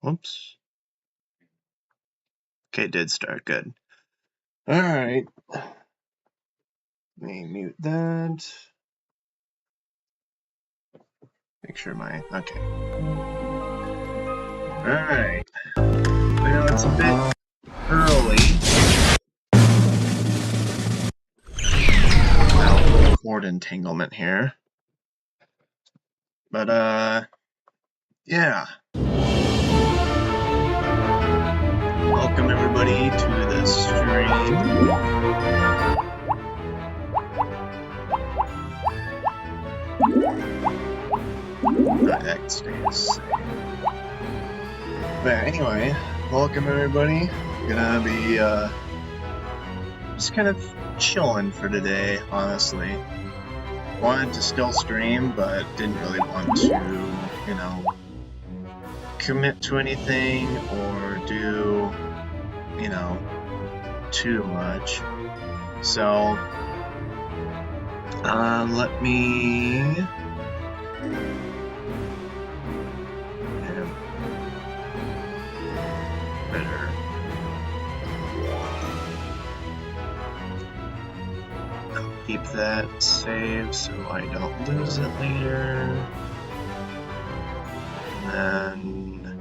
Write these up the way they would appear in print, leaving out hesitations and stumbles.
Whoops. Okay, it did start. Good. Alright. Let me mute that. Make sure my... Okay. Alright. Well, it's a bit early. Well, cord entanglement here. But, yeah. Welcome everybody to the stream. X stays the same. But anyway, welcome everybody. Gonna be just kind of chilling for today, honestly. Wanted to still stream, but didn't really want to, you know, commit to anything or do, you know, too much. So, let me... better. I'll keep that saved so I don't lose it later. And then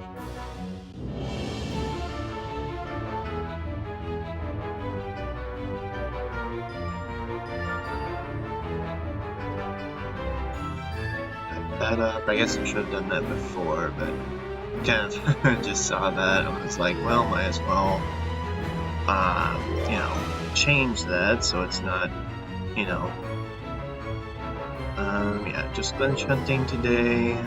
that up. I guess I should have done that before, but kind of just saw that and was like, well, might as well, you know, change that so it's not, you know, yeah, just glitch hunting today.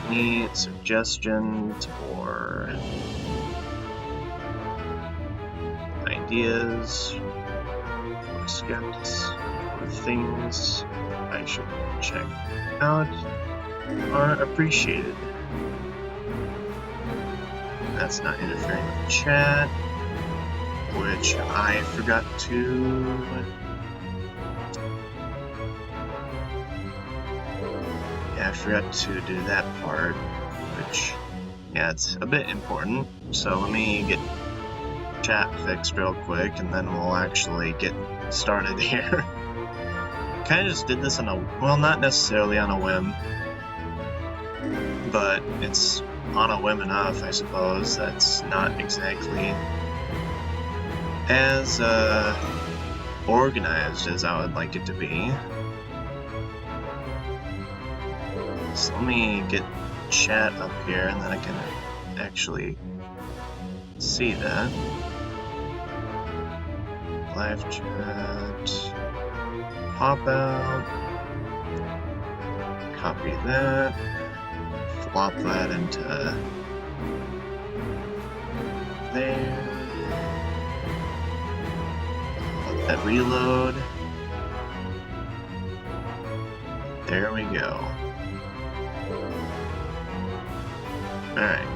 Any suggestions or ideas for sketches or things I should check out are appreciated. That's not interfering with the chat, which I forgot to... Yeah, I forgot to do that part, which, yeah, it's a bit important. So let me get chat fixed real quick, and then we'll actually get started here. Kinda just did this on a... well, not necessarily on a whim, but it's on a whim enough, I suppose. That's not exactly as organized as I would like it to be. So let me get chat up here and then I can actually see that. Live chat, pop out, copy that. Flop that into there. Let that reload. There we go. Alright.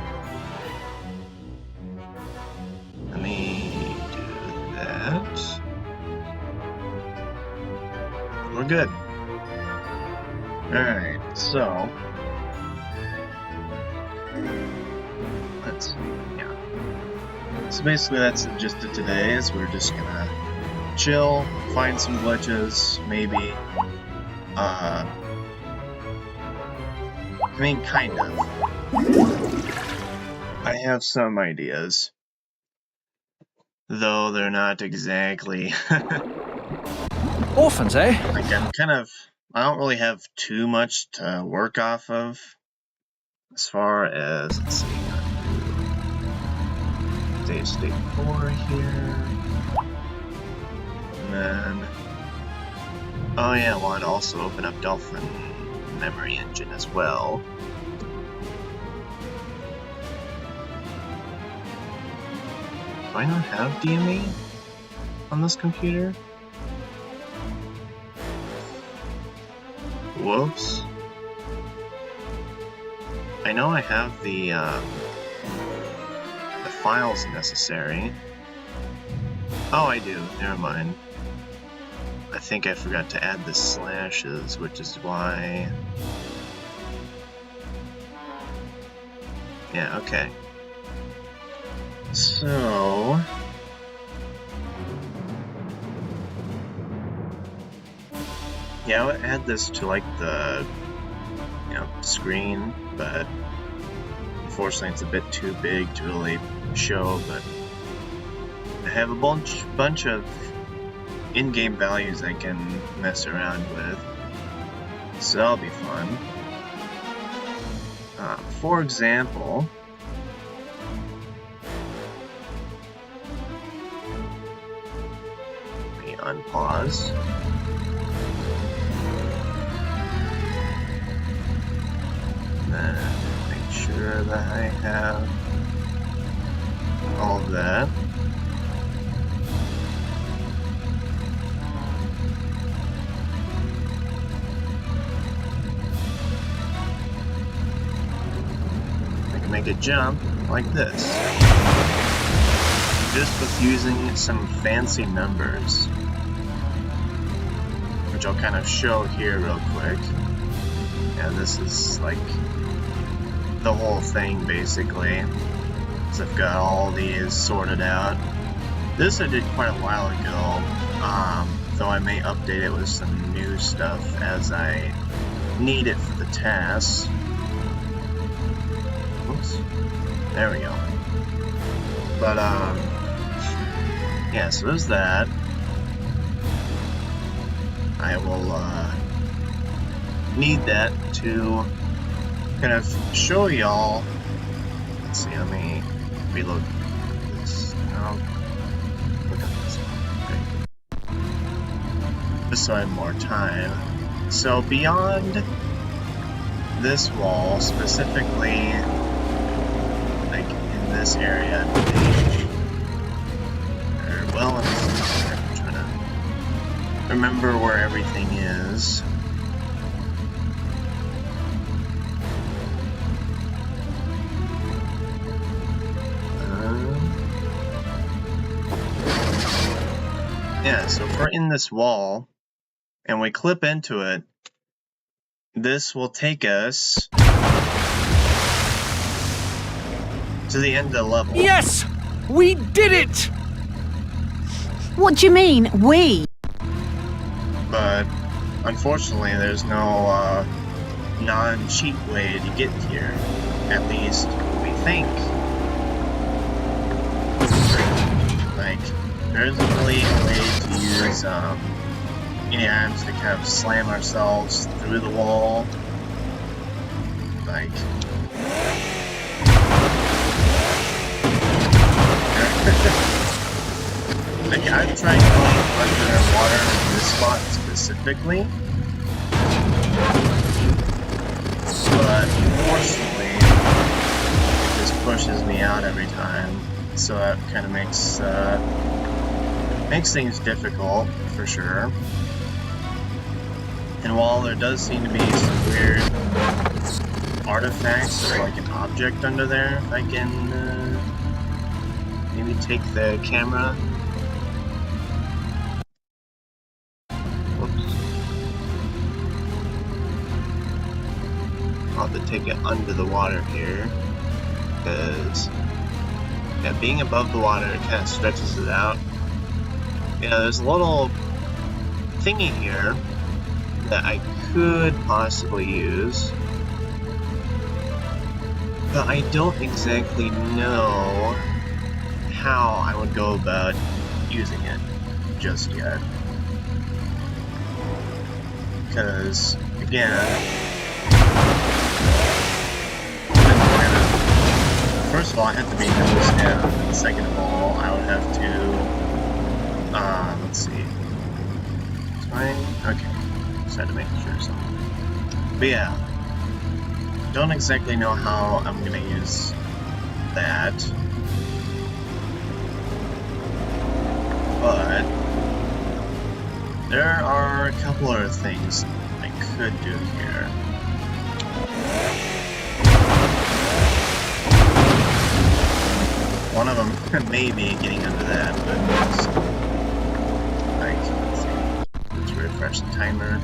Let me do that. We're good. Alright, so yeah. So basically that's the gist of today, is we're just gonna chill, find some glitches, maybe. I mean, kind of. I have some ideas, though they're not exactly... Orphans, eh? Like, I don't really have too much to work off of. As far as, let's see, state 4 here, and then, oh yeah, I want to also open up Dolphin Memory Engine as well. Do I not have DME on this computer? Whoops. I know I have the files necessary. Oh, I do. Never mind. I think I forgot to add the slashes, which is why... Yeah, okay. So... yeah, I would add this to, like, the, screen, but unfortunately it's a bit too big to really show, but I have a bunch of in-game values I can mess around with, so that'll be fun. For example, let me unpause. Then make sure that I have all of that. I can make a jump like this, just with using some fancy numbers, which I'll kind of show here real quick. Yeah, this is like the whole thing basically. So I've got all these sorted out. This I did quite a while ago, though I may update it with some new stuff as I need it for the tasks. Oops. There we go. But, yeah, so there's that. I will, need that to kind of show y'all. Let's see, let me reload this. Look at this one. Okay. Just so I have more time. So beyond this wall, specifically, like in this area, well, I'm trying to remember where everything is. Yeah, so if we're in this wall and we clip into it, this will take us to the end of the level. Yes! We did it! What do you mean, we? But unfortunately, there's no non-cheat way to get here. At least we think. Like, there isn't really a way to use any items to kind of slam ourselves through the wall. Like, like I've tried going underwater in this spot specifically, but unfortunately, it just pushes me out every time. So that kind of makes things difficult, for sure. And while there does seem to be some weird artifacts or like an object under there, if I can maybe take the camera. Whoops. I'll have to take it under the water here, because yeah, being above the water, it kind of stretches it out. Yeah, there's a little thingy here that I could possibly use, but I don't exactly know how I would go about using it just yet. Because, again, first of all, I have to be nose down, and second of all, I would have to, let's see, it's fine, okay, just had to make sure something. But yeah, don't exactly know how I'm gonna use that, but there are a couple other things I could do here. One of them may be getting under that, but just, like, let's see. Let's refresh the timer.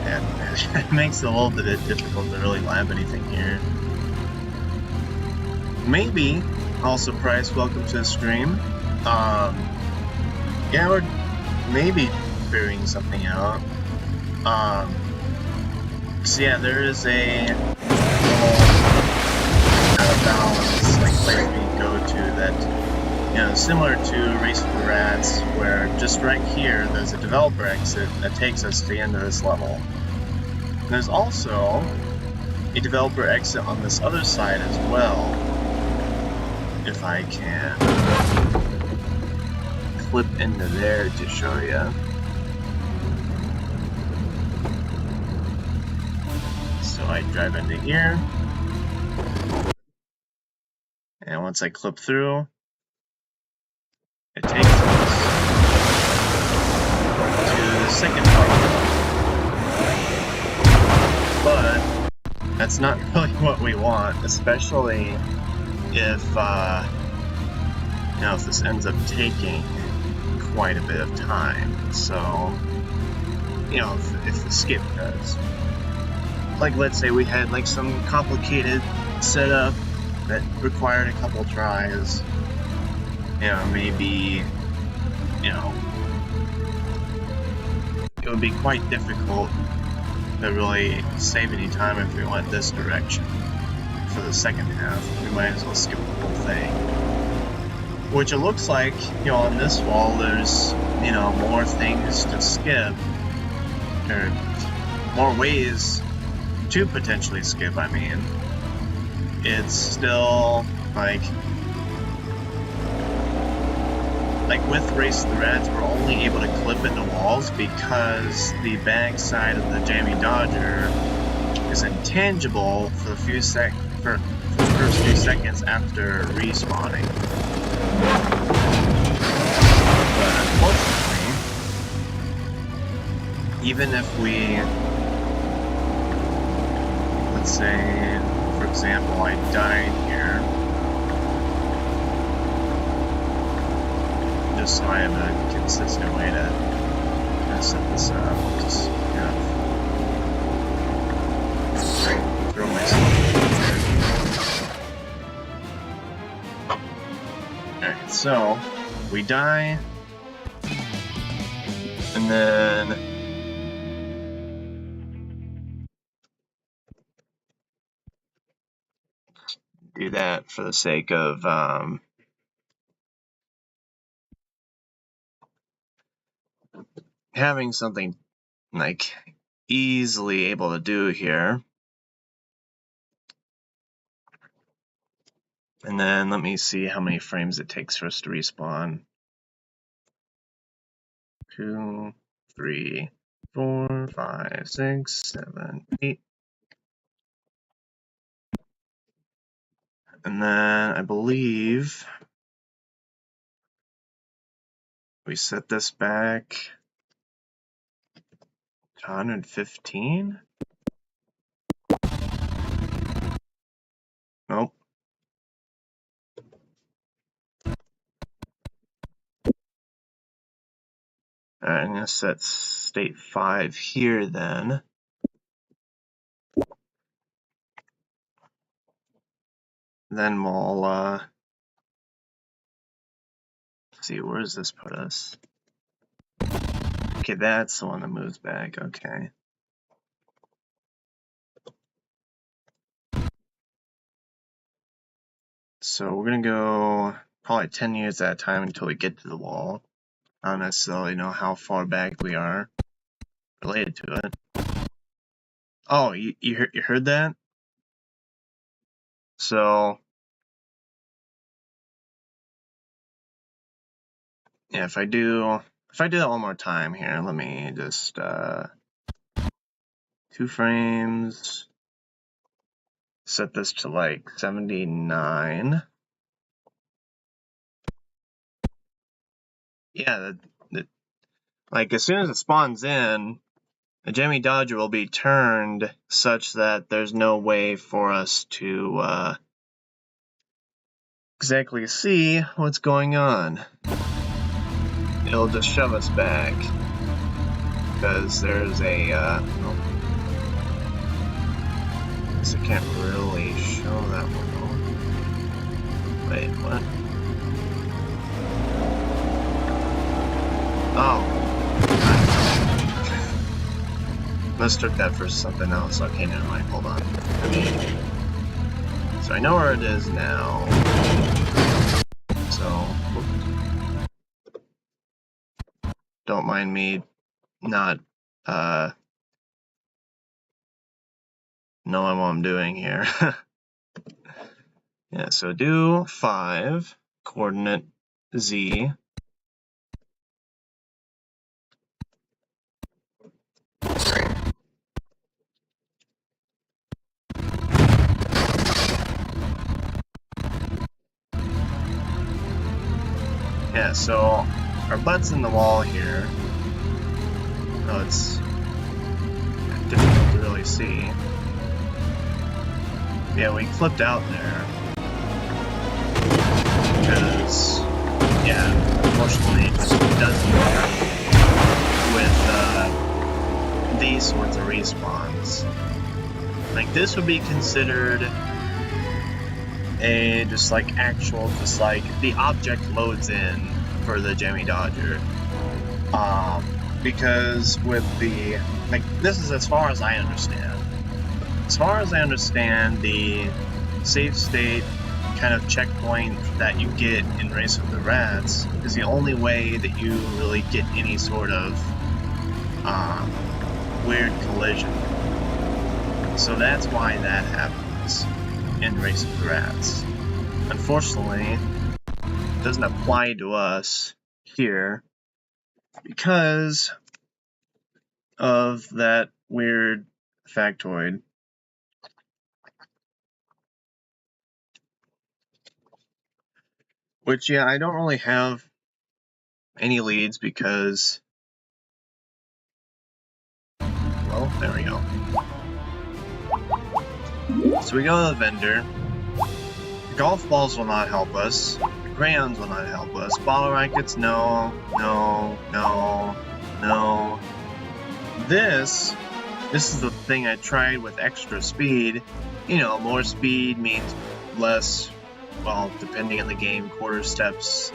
And it makes it a little bit difficult to really lab anything here. Maybe, also Price, welcome to the stream. Yeah, we're maybe figuring something out. So yeah, there is a little out of balance, like place we can go to that, you know, similar to Race with the Rats, where just right here there's a developer exit that takes us to the end of this level. There's also a developer exit on this other side as well, if I can clip into there to show you. So I drive into here, and once I clip through, it takes us to the second part. But that's not really what we want, especially if, you know, if this ends up taking quite a bit of time. So, you know, if the skip does. Like, let's say we had, like, some complicated setup that required a couple tries. You know, maybe, you know, it would be quite difficult to really save any time if we went this direction. For the second half, we might as well skip the whole thing. Which it looks like, you know, on this wall there's, you know, more things to skip. Or more ways to potentially skip, I mean. It's still, like with Race of the Rats, we're only able to clip into walls because the back side of the Jammy Dodger is intangible for the first few seconds after respawning. But unfortunately, even if we, let's say, for example, I died here, just so I have a consistent way to set this up, I'll just kind of throw myself in there. Alright, so we die, and then do that for the sake of having something like easily able to do here. And then let me see how many frames it takes for us to respawn. 2, 3, 4, 5, 6, 7, 8. And then I believe we set this back to 115. Nope. Alright, I'm gonna set state 5 here then. Then we'll see, where does this put us? Okay, that's the one that moves back, okay. So we're gonna go probably 10 years at a time until we get to the wall. I don't necessarily know how far back we are related to it. Oh, you heard that? So yeah, if I do that one more time here, let me just 2 frames, set this to like 79. Yeah, like as soon as it spawns in, the Jammy Dodger will be turned such that there's no way for us to exactly see what's going on. It'll just shove us back because there's a guess I can't really show that one. Wait, what? Oh. Mistook that for something else. Okay, never mind. Hold on. So I know where it is now. So don't mind me not knowing what I'm doing here. Yeah, so do 5 coordinate Z. Yeah, so our butt's in the wall here. Oh, it's difficult to really see. Yeah, we clipped out there. Because, yeah, unfortunately it just doesn't work with these sorts of respawns. Like, this would be considered a just like the object loads in for the Jemmy Dodger. Because with the, like, this is as far as I understand. As far as I understand, the save state kind of checkpoint that you get in Race with the Rats is the only way that you really get any sort of weird collision. So that's why that happens in Race with the Rats. Unfortunately, it doesn't apply to us here because of that weird factoid. Which, yeah, I don't really have any leads because, well, there we go. So we go to the vendor. The golf balls will not help us. The crayons will not help us. Bottle rackets, no, no, no, no. This is the thing I tried with extra speed. You know, more speed means less, well, depending on the game, quarter steps,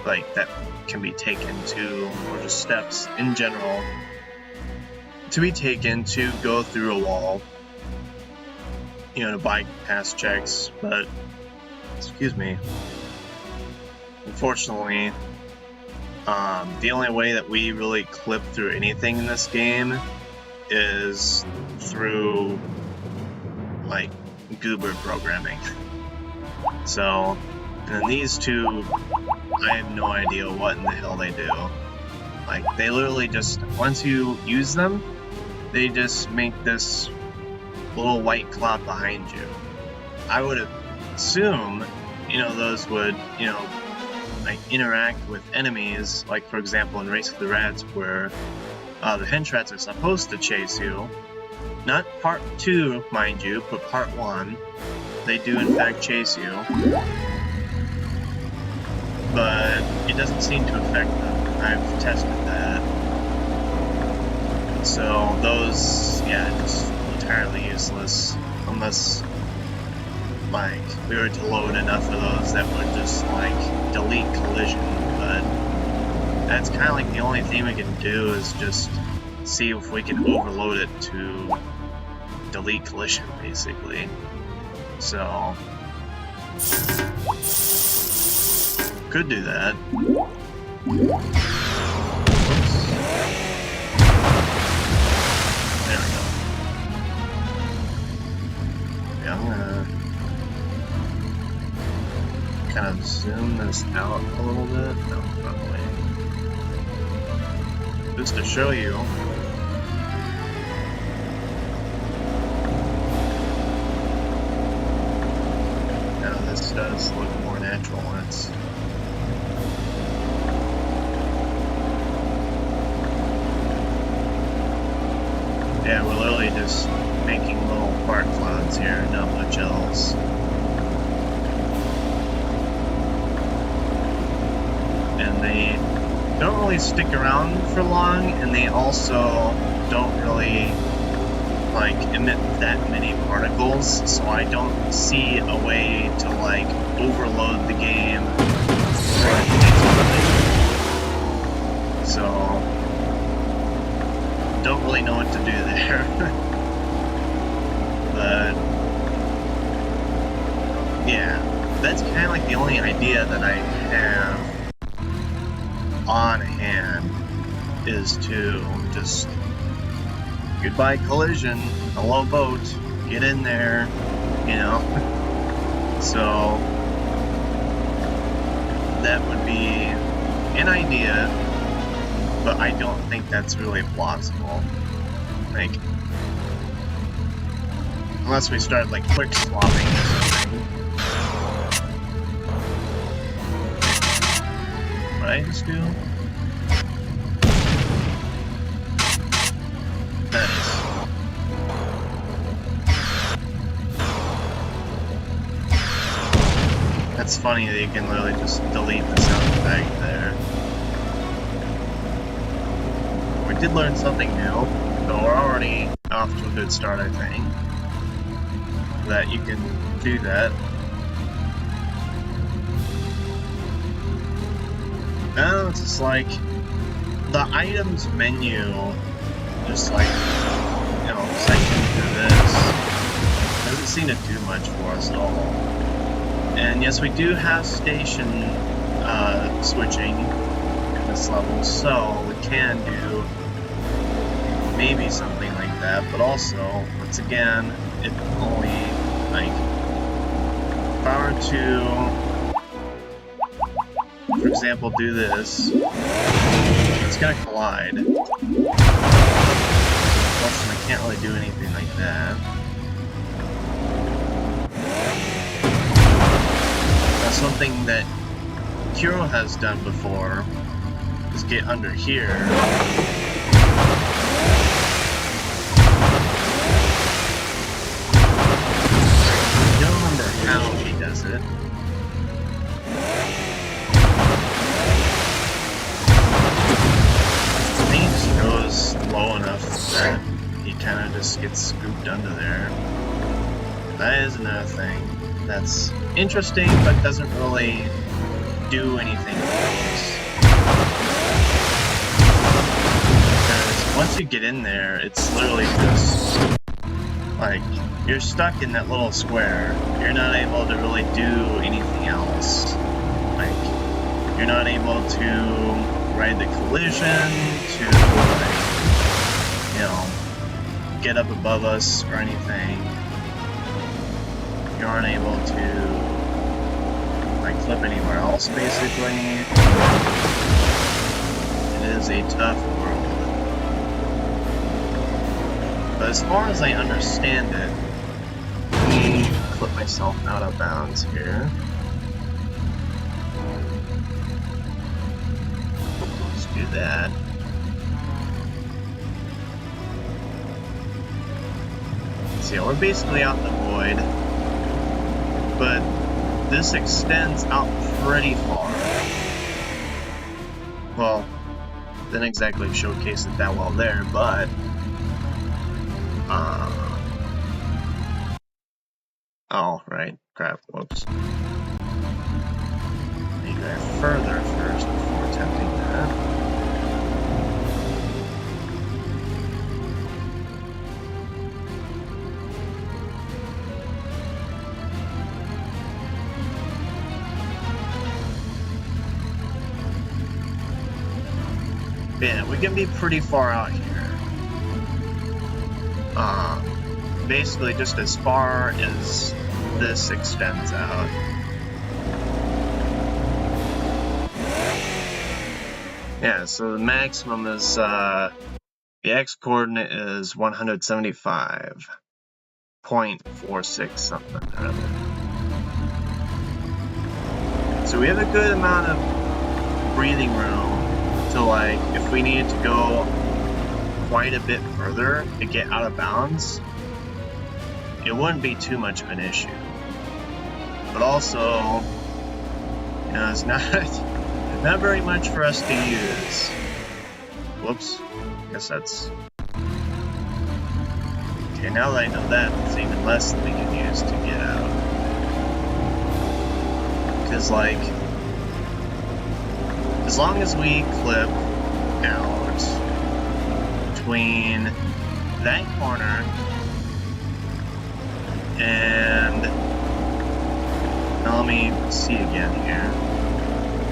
like, that can be taken to, or just steps in general, to be taken to go through a wall, you know, to bypass checks, but, excuse me, unfortunately, the only way that we really clip through anything in this game is through, like, goober programming. So, and then these two, I have no idea what in the hell they do. Like, they literally just, once you use them, they just make this little white cloud behind you. I would assume, you know, those would, you know, like, interact with enemies, like, for example, in Race with the Rats, where the hench rats are supposed to chase you. Not part 2, mind you, but part 1. They do in fact chase you. But it doesn't seem to affect them. I've tested that. So those, yeah, just entirely useless. Unless, like, we were to load enough of those that would just, like, delete collision. But that's kind of like the only thing we can do is just see if we can overload it to delete collision, basically. So, could do that. Oops. There we go. Yeah, I'm gonna kind of zoom this out a little bit. No, probably. Just to show you. Now this does look more natural when it's yeah, we're literally just making little fart clouds here, not much else. And they don't really stick around for long, and they also don't really like emit that many particles, so I don't see a way to like overload the game for it to be. So don't really know what to do there. But yeah, that's kind of like the only idea that I have on hand is to just goodbye collision, hello boat, get in there, you know. So that would be an idea, but I don't think that's really plausible. Like, unless we start like quick swapping or something. What did I just do? That's funny that you can literally just delete the sound effect there. We did learn something new, so we're already off to a good start, I think. That you can do that. Now it's just like the items menu, just like, you know, cycling through this, doesn't seem to do much for us at all. And yes, we do have station switching in this level, so we can do maybe something like that, but also, once again, it only, like, if I were to, for example, do this, it's gonna collide. Plus, I can't really do anything like that. Something that Hero has done before is get under here. I don't remember how he does it. I think he just goes low enough that he kind of just gets scooped under there. That is another thing. That's interesting, but doesn't really do anything for us. Because once you get in there, it's literally just like you're stuck in that little square. You're not able to really do anything else. Like, you're not able to ride the collision, to, like, you know, get up above us or anything. You aren't able to, like, flip anywhere else, basically. It is a tough world. But as far as I understand it, let me flip myself out of bounds here. Let's do that. So yeah, we're basically out in the void. But this extends out pretty far. Well, didn't exactly showcase it that well there, but oh, right, crap, whoops. Need to go further first before attempting that. Yeah, we can be pretty far out here. Basically just as far as this extends out. Yeah, so the maximum is, the x-coordinate is 175.46 something or other. So we have a good amount of breathing room to, like, if we needed to go quite a bit further to get out of bounds, it wouldn't be too much of an issue. But also, you know, it's not very much for us to use. Whoops. Guess that's Okay, now that I know that, there's even less that we can use to get out. Because, like, as long as we clip out between that corner and... Now let me see again here.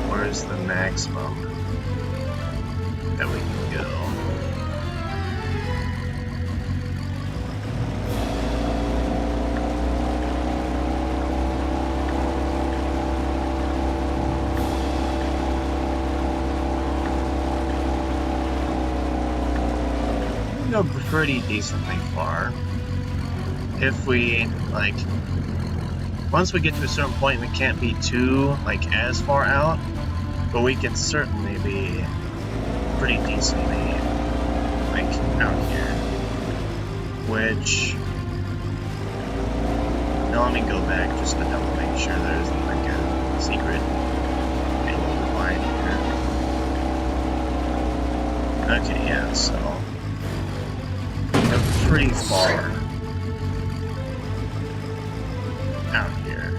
Where's the maximum that we can go? Go pretty decently far. If we, like, once we get to a certain point, we can't be too, like, as far out, but we can certainly be pretty decently, like, out here. Which, now let me go back just to double make sure there isn't, like, a secret angle to find here. Okay, yeah, so pretty far out here.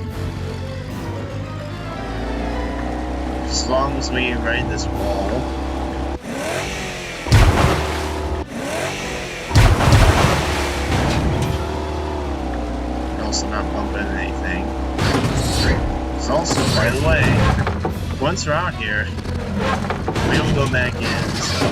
As long as we ride this wall. And also not bump into anything. It's also, by the way, once we're out here, we don't go back in, so.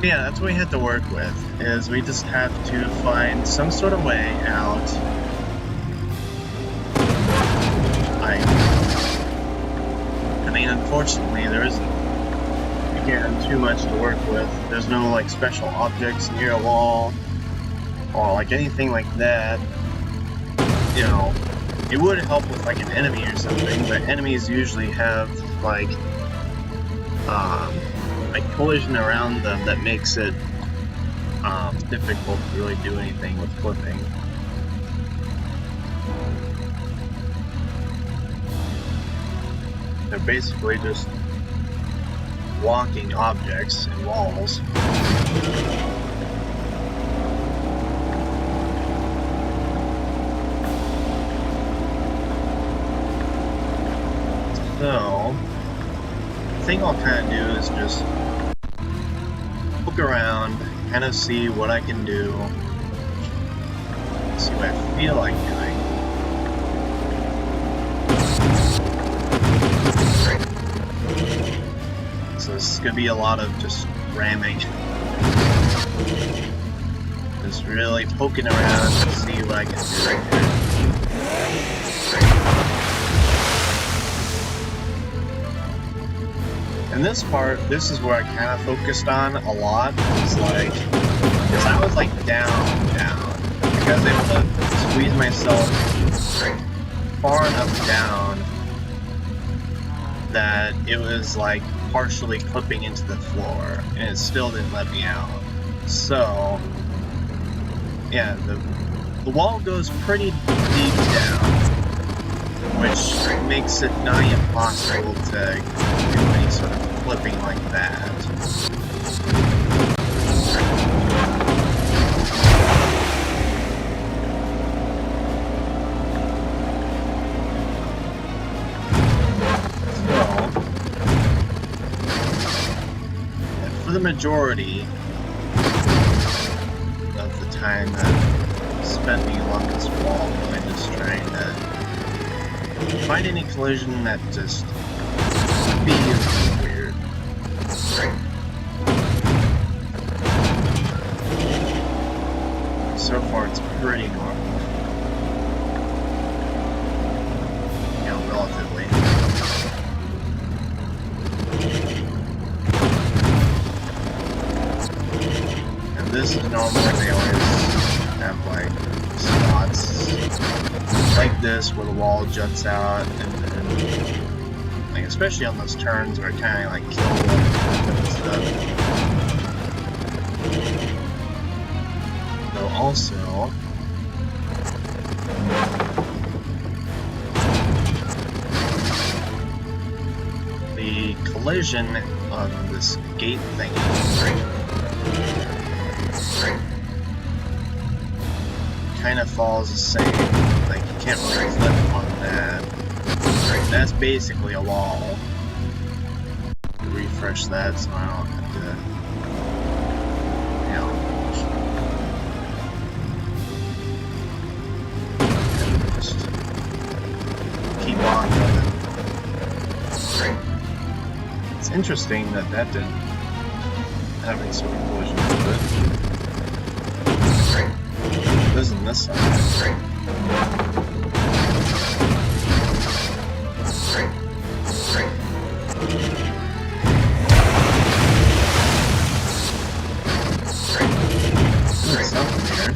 Yeah, that's what we had to work with, is we just have to find some sort of way out. I mean, unfortunately, there isn't, again, too much to work with. There's no, like, special objects near a wall, or, like, anything like that. You know, it would help with, like, an enemy or something, but enemies usually have, like collision around them that makes it difficult to really do anything with flipping. They're basically just walking objects and walls. So, the thing I'll kind of do is just look around, kind of see what I can do, see what I feel like doing. So this is going to be a lot of just ramming. Just really poking around to see what I can do right here. And this part, this is where I kind of focused on a lot. It's like, because I was like down. Like I was able to squeeze myself far enough down that it was like partially clipping into the floor, and it still didn't let me out. So, yeah, the wall goes pretty deep down, which makes it nigh impossible to do any sort of flipping like that. For the majority of the time that I'm spending along this wall, I'm just trying to find any collision that just feels weird. this is normal. They always have like spots like this where the wall juts out, and then like especially on those turns where it kind of like kills and stuff. Though also, the collision on this gate thing kind of follows the same. Like you can't really flip on that. That's basically a wall. Refresh that so I don't have to, just keep on running. It's interesting that that didn't have any sort of collision with it. This and this side. There's something here.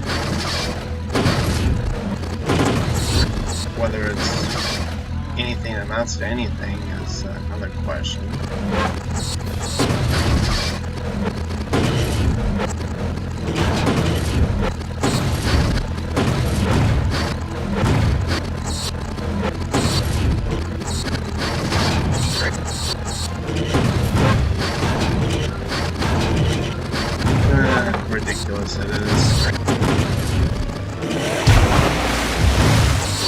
Whether it's anything that amounts to anything is another question. Ridiculous it is.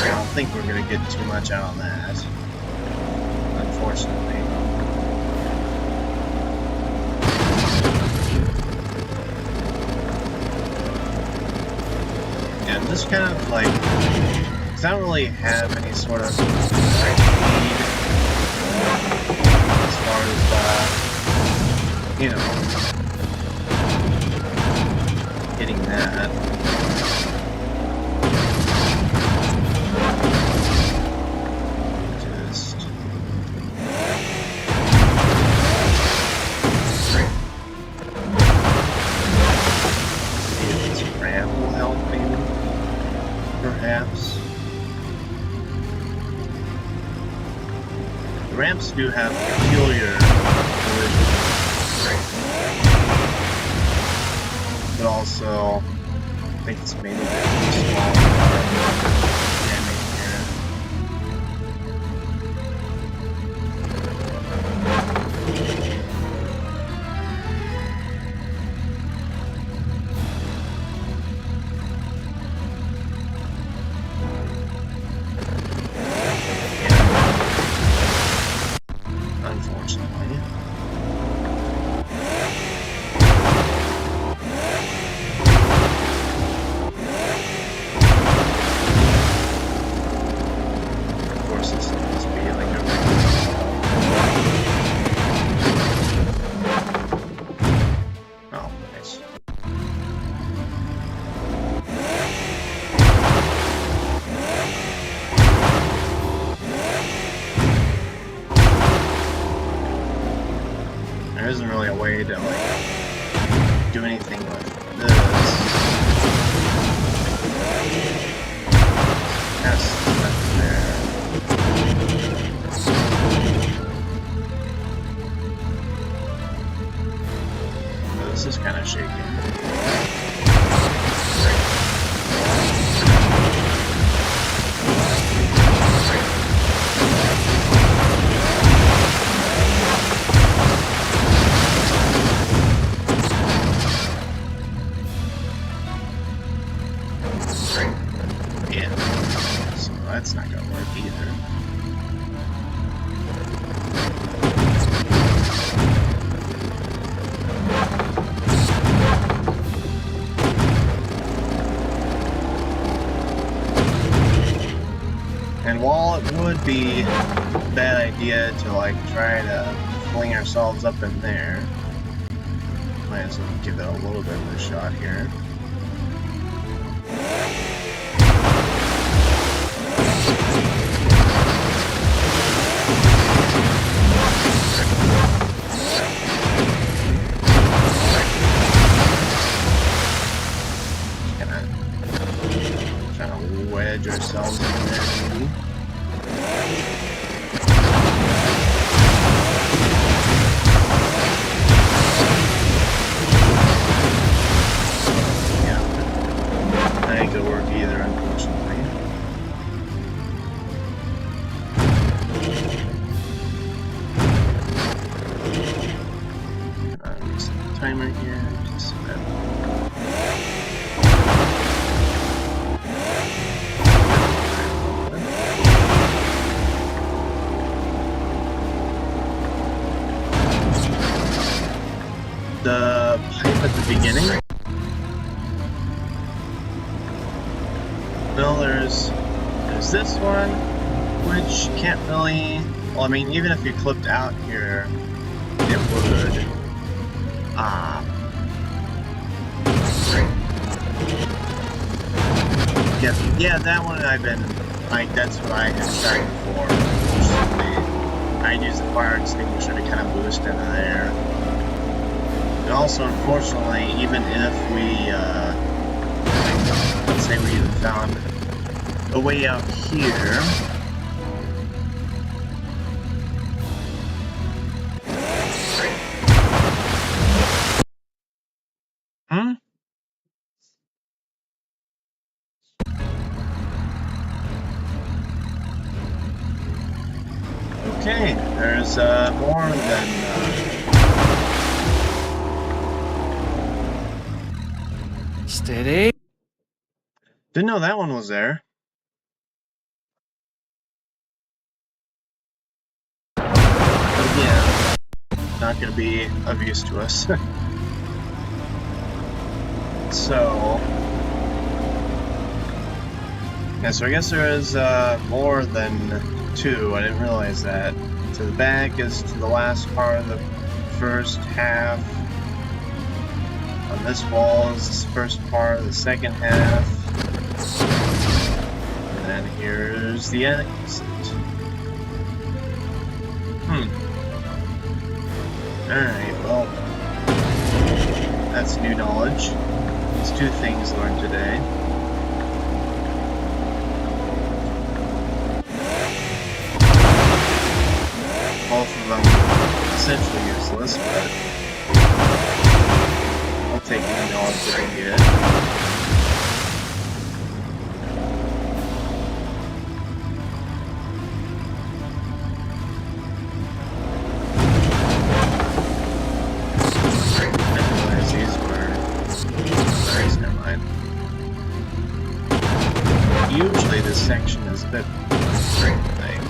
I don't think we're gonna get too much out of that, unfortunately. Yeah, I'm just kind of like, cause I don't really have any sort of lead as far as you know, hitting that. Just see if this ramp will help maybe, perhaps. The ramps do have peculiar collisions. But also, I think it's maybe a bit small jamming here. Unfortunately. There isn't really a way to like do anything with this. That's stuff there. So this is kind of shaky. That's not gonna work either. And while it would be a bad idea to like try to fling ourselves up in there, might as well give it a little bit of a shot here. timer here. Just a bit. The pipe at the beginning. No, there's this one, which can't really. Well, I mean, even if you clipped out here, it would. Yeah, that one I've been like. That's what I had tried before. I'd use the fire extinguisher to kind of boost into there. And also, unfortunately, even if we, let's say we found a way out here. Okay, there's more than Steady. didn't know that one was there. But yeah, not gonna be of use to us. So yeah, so I guess there is more than two. I didn't realize that. So the back is to the last part of the first half. On this wall is the first part of the second half. And then here's the exit. Alright, well, that's new knowledge. It's two things learned today. Both of them essentially useless, but I'll take any knowledge that I get. I didn't realize these were... Sorry, never mind. Usually this section is a bit things.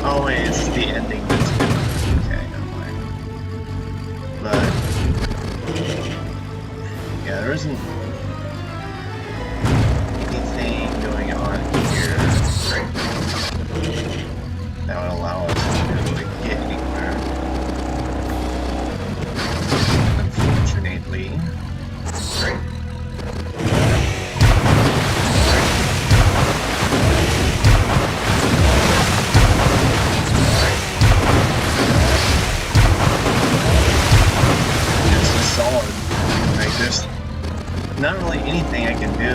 Oh wait, it's the ending that's good. Okay, never mind. But yeah, there isn't anything going on here that would allow us to really get anywhere. Unfortunately. Solid. Like, there's not really anything I can do here.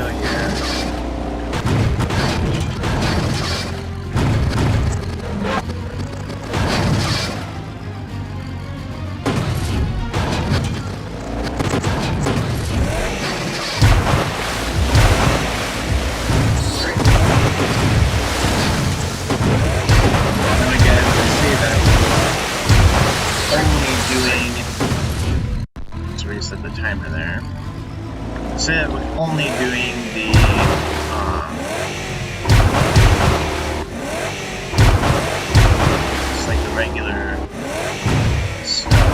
And again, I see that only doing. Reset the timer there. So it was only doing the just like the regular stuff.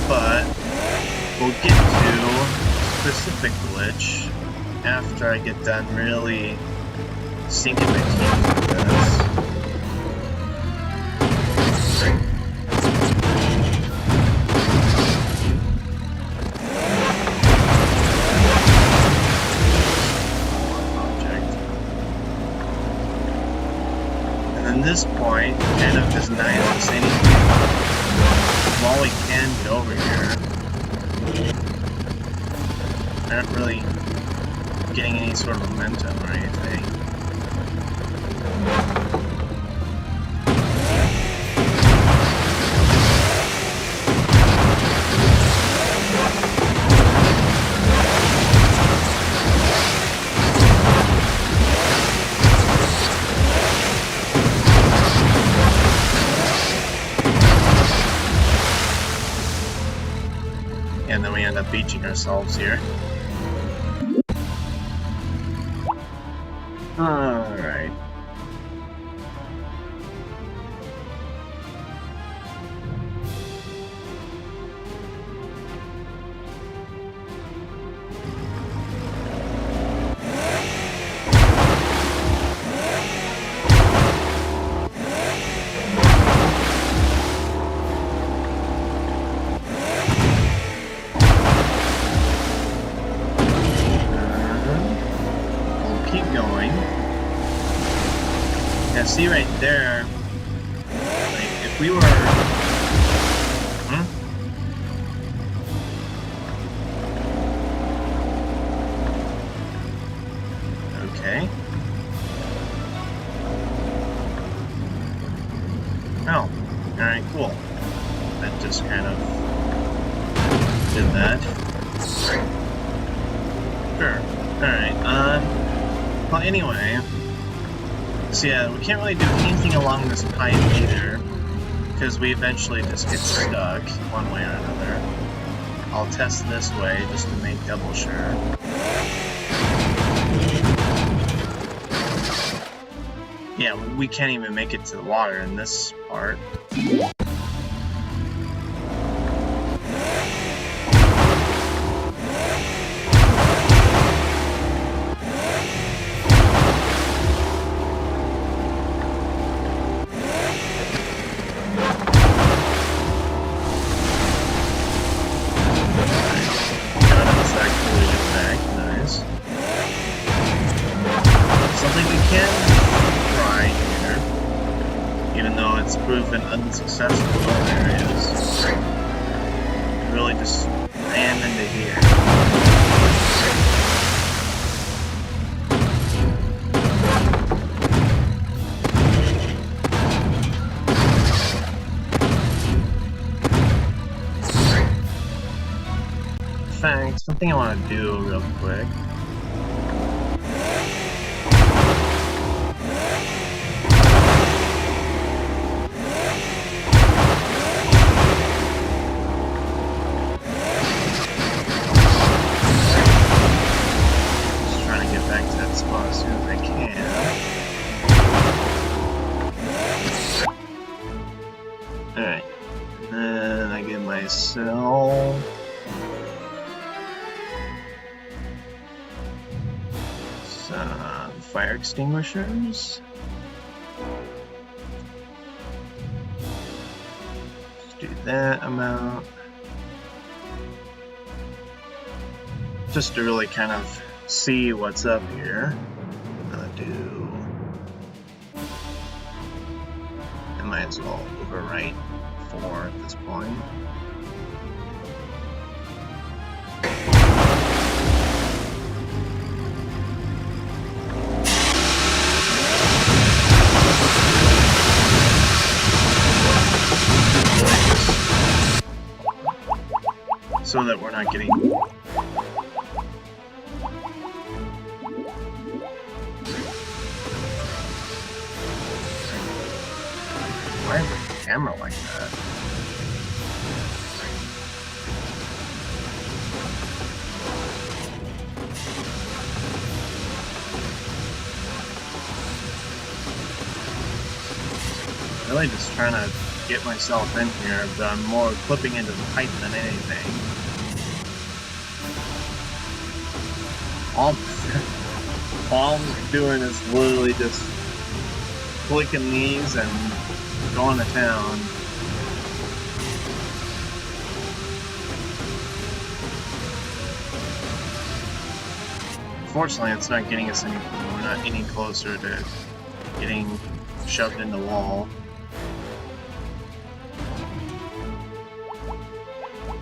But we'll get to specific glitch after I get done really sinking my teeth with this. This point kind of denies us anything. While we can get over here, we're not really getting any sort of momentum or anything. overreaching ourselves here. Alright. See right there, like if we were, okay. Oh, alright, cool. That just kind of did that. Sure. Alright, well anyway. So yeah, we can't really do anything along this pipe either, because we eventually just get stuck one way or another. I'll test this way just to make double sure. Yeah, we can't even make it to the water in this part. Proven unsuccessful in all areas. Really just ran into here. In fact, something I want to do real quick. Alright, and then I give myself some fire extinguishers. Let's do that amount. Just to really kind of see what's up here. I might as well overwrite 4 at this point. So that we're not getting why is the camera like that? Really just trying to get myself in here, but I'm more clipping into the pipe than anything. All I'm doing is literally just clicking these and going to town. Unfortunately, it's not getting us any. We're not any closer to getting shoved in the wall.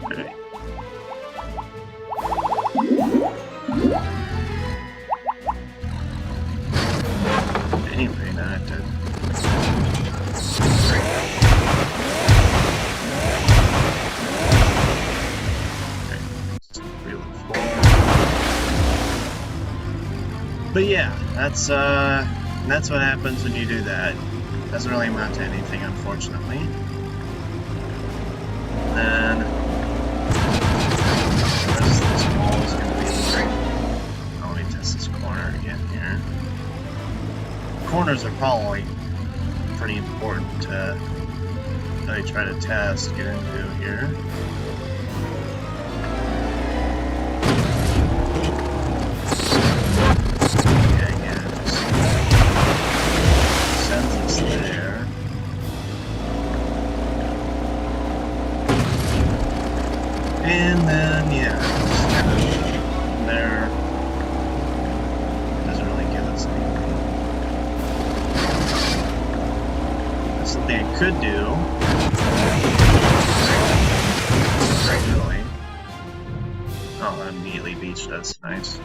Okay. Anyway, not to. But yeah, that's what happens when you do that. Doesn't really amount to anything, unfortunately. And then can here. Corners are probably pretty important to really try to test, get into here. And then, yeah, just kind of there. Doesn't really give us anything. That's something I could do. Really. Oh, that immediately beached us. Nice.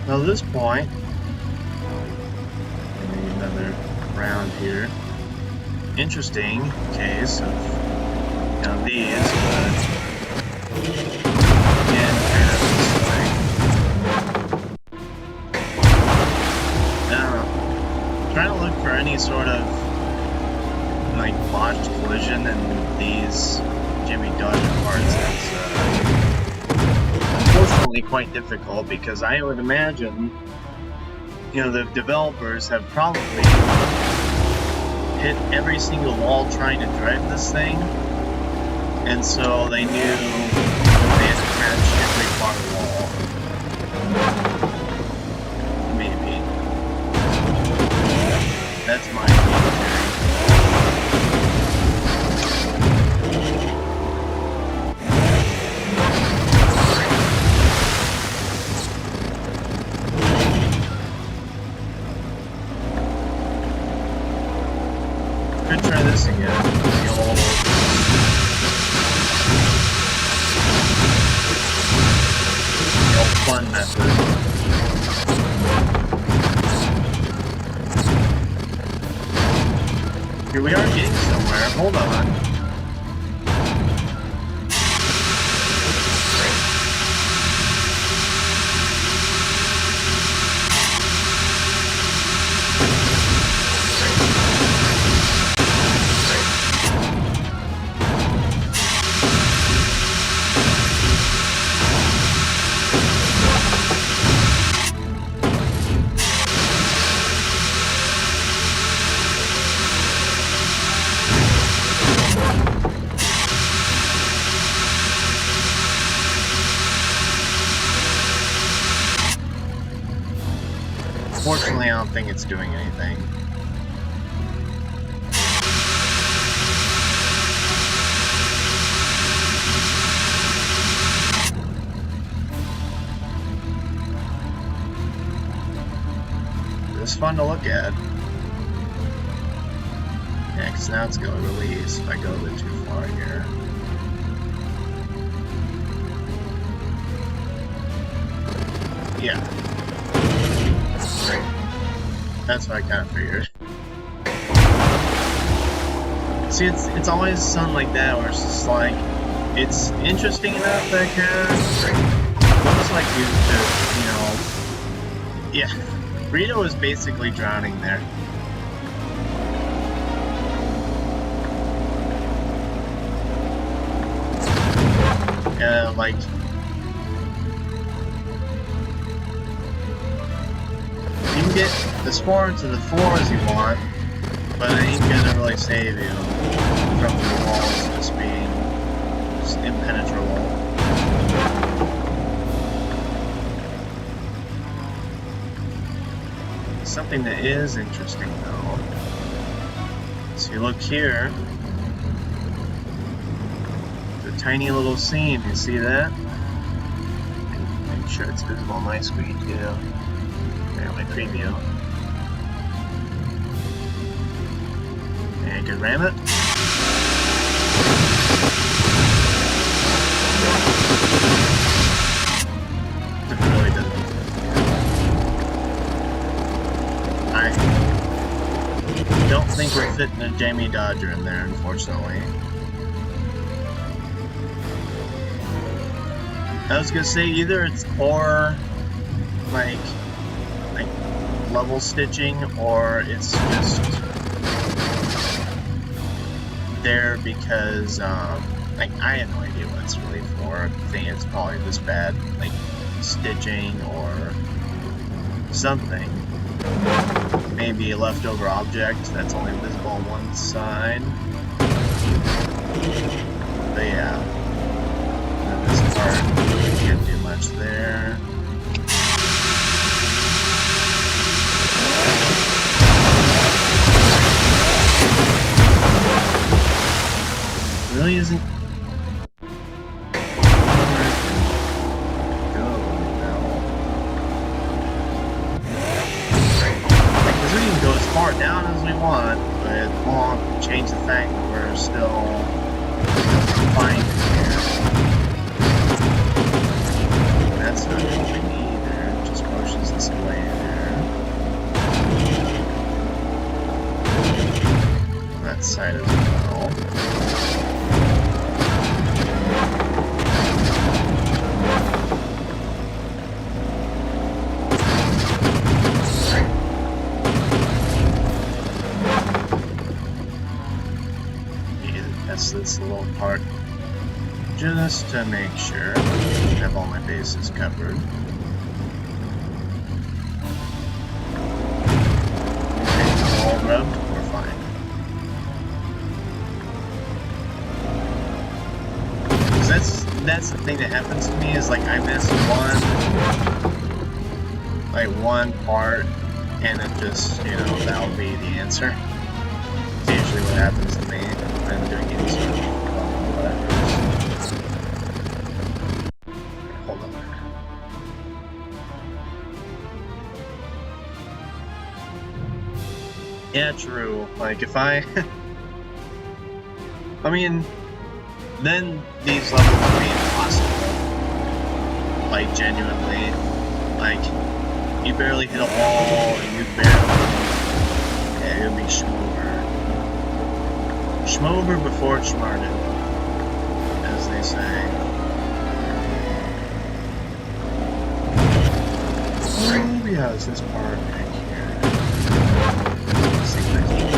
Now at this point, maybe another round here. Interesting case of these, but again, kind of this way. Now, trying to look for any sort of like botched collision in these Jimmy Dodger parts. That's unfortunately quite difficult, because I would imagine, the developers have probably hit every single wall trying to drive this thing, and so they knew they had to patch every far wall. Maybe. That's my theory. Could try this again. The old fun method. Here we are getting somewhere. Hold on. Fortunately, I don't think it's doing anything. It's fun to look at. Yeah, because now it's going to release if I go a bit too far here. Yeah. That's what I kind of figured. See, it's always something like that where it's just like, it's interesting enough that kind of looks like you could, yeah. Rito is basically drowning there. Like, you can get as far to the floor as you want, but it ain't gonna really save you from the walls just being just impenetrable. Something that is interesting though, so you look here, the tiny little seam, you see that? Make sure it's visible on my screen too. There, my preview. And you can ram it. fitting a Jamie Dodger in there, unfortunately. I was gonna say either it's poor, like level stitching, or it's just there because like I have no idea what it's really for. I think it's probably just bad like stitching or something. Maybe a leftover object that's only visible on one side. But yeah, and this part can't do much there. Really isn't. We can go as far down as we want, but it won't change the fact that we're still confined here. That's not helping either, it just pushes us away there. On that side as well. This little part just to make sure I have all my bases covered. Okay, all rubbed, we're fine. That's the thing that happens to me is like I miss one part and it just, you know, that'll be the answer. It's usually what happens to me. I'm doing any sort of whatever. Hold on there. Yeah, true. Like, if I mean, then these levels would be impossible. Like, genuinely. Like, you barely hit a wall, and you barely... Yeah, it would be schmover. Schmover before schmarted, as they say. Maybe has this part right here. Let's see if I can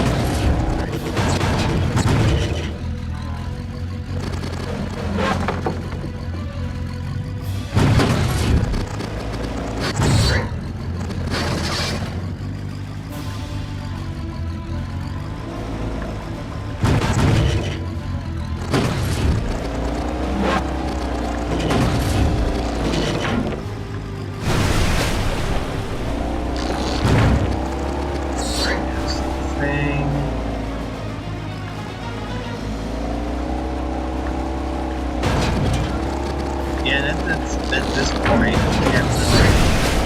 at this point,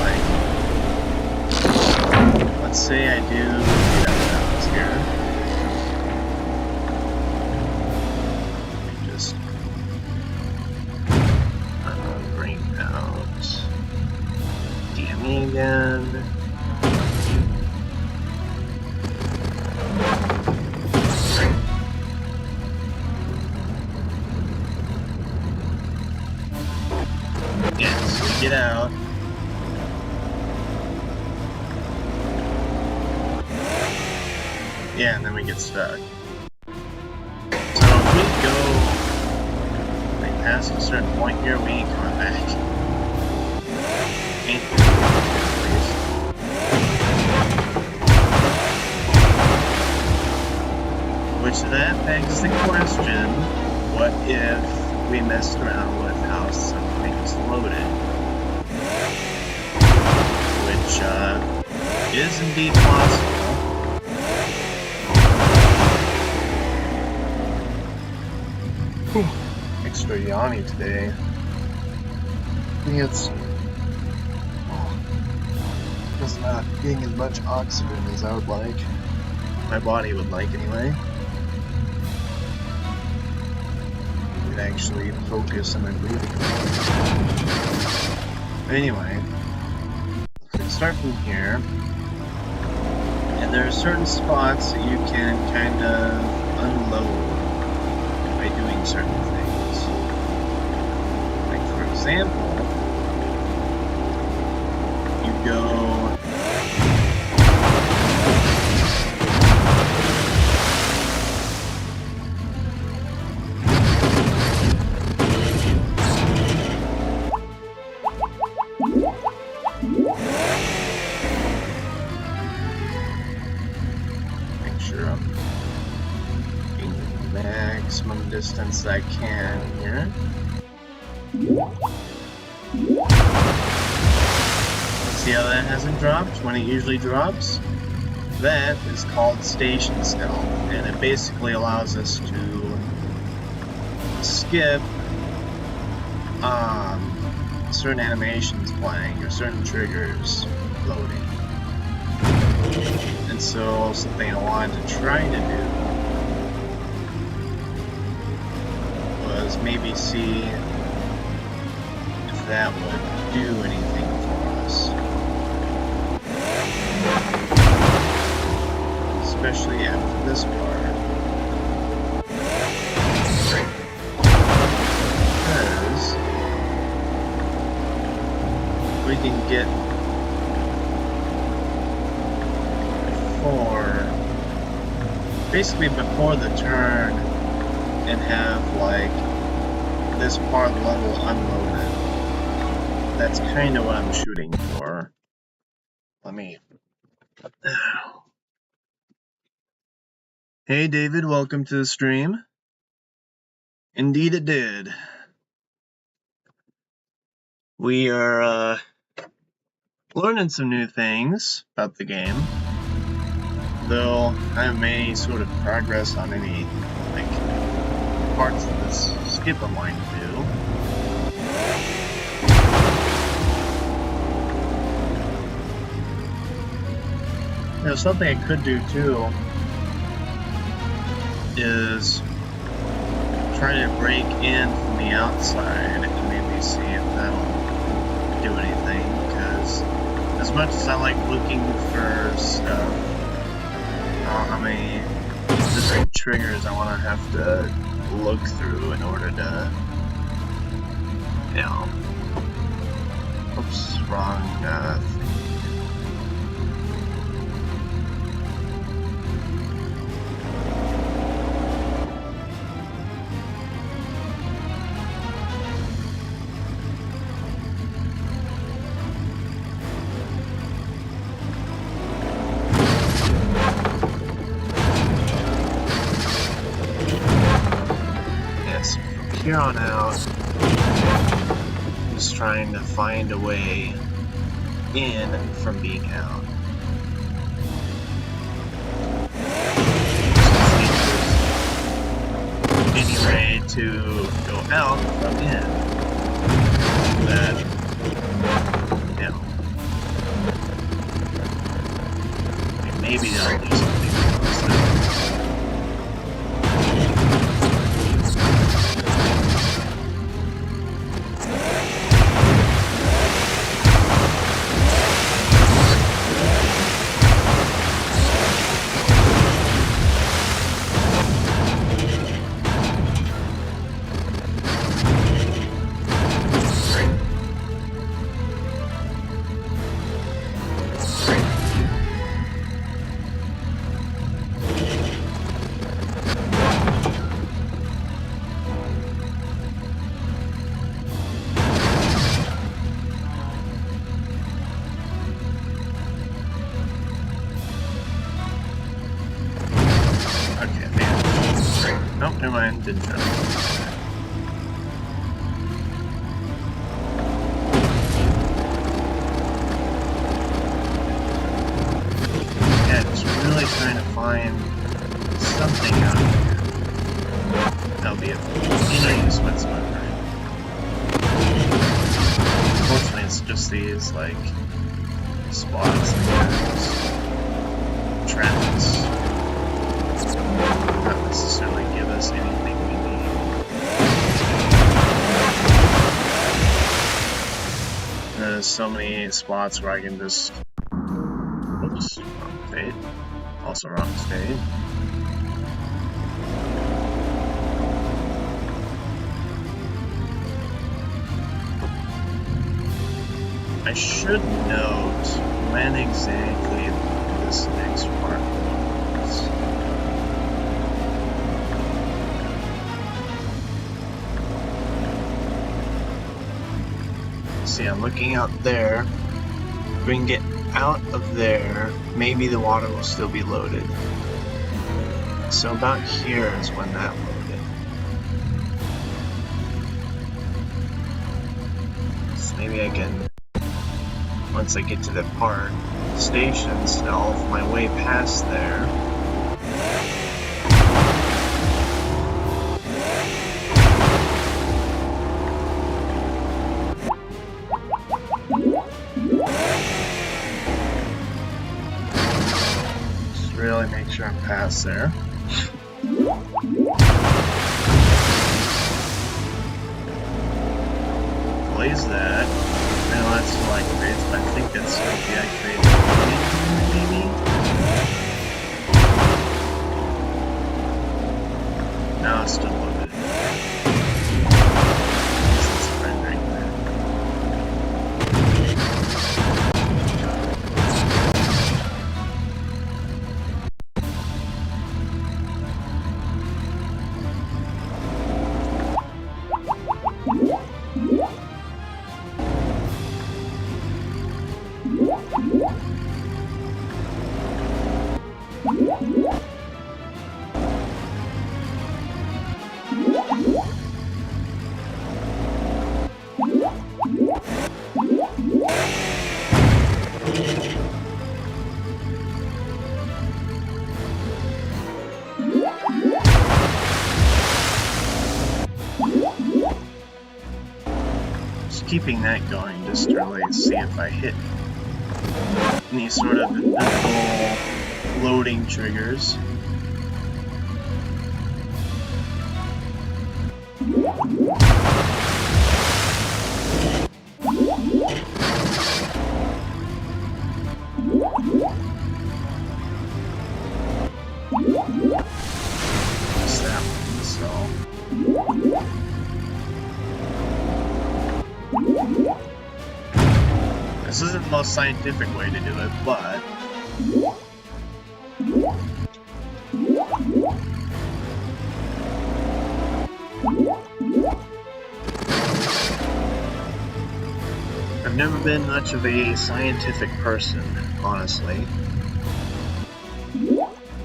like, let's say I do get out here. Let me just bring out DME again. Get out. Yeah, and then we get stuck. So if we go like past a certain point here, we ain't coming back. Ain't at least. Which that begs the question, what if we messed around with how something's loaded? Which is indeed possible. Whew. Extra yawny today. I think it's just not getting as much oxygen as I would like. My body would like anyway. Could actually focus on my breathing. But anyway. Start from here. And there are certain spots that you can kind of unload by doing certain things. Like, for example, you go... maximum distance I can here. See how that hasn't dropped when it usually drops? That is called station stealth, and it basically allows us to skip certain animations playing or certain triggers loading. And so something I wanted to try to do was maybe see if that would do anything for us. Especially after this part. Because we can get basically before the turn and have like this part of the level unloaded. That's kind of what I'm shooting for. Let me... Hey David, welcome to the stream. Indeed it did. We are learning some new things about the game. Though I haven't made any sort of progress on any like parts of this skip I'm wanting to do. You know, something I could do too is try to break in from the outside and maybe see if that'll do anything, because as much as I like looking for stuff, how many different triggers I want to have to look through in order to, you know, oops, wrong thing. Here on out, just trying to find a way in from being out. Any way to go out from in. That, you know, maybe that'll do something. Nope, never mind, didn't jump. Yeah, just really trying to find something out here that'll be of any use whatsoever. Unfortunately, it's just these, like, spots and traps. Not necessarily give us anything we need. There's so many spots where I can just... Oops, wrong fade. Also wrong state. I should note when exactly this next part was. See, I'm looking out there. If we can get out of there, maybe the water will still be loaded. So about here is when that loaded. So maybe I can, once I get to the park station stealth my way past there. Just really make sure I'm past there. Blaze that. No, that's still activates, but I think that's still deactivated. Maybe? No, it's still loaded. It's rendering that. Keeping that going just to really see if I hit any sort of invisible loading triggers. What's that one? So. This isn't the most scientific way to do it, but I've never been much of a scientific person, honestly.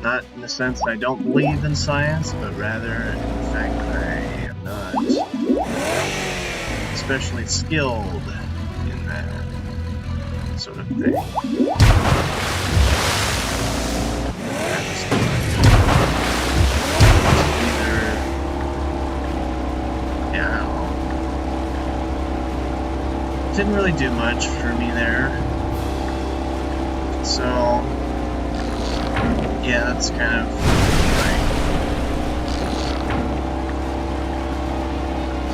Not in the sense I don't believe in science, but rather in the fact that I am not especially skilled in that sort of thing. Yeah, I don't know. Didn't really do much for me there. So, yeah, that's kind of like,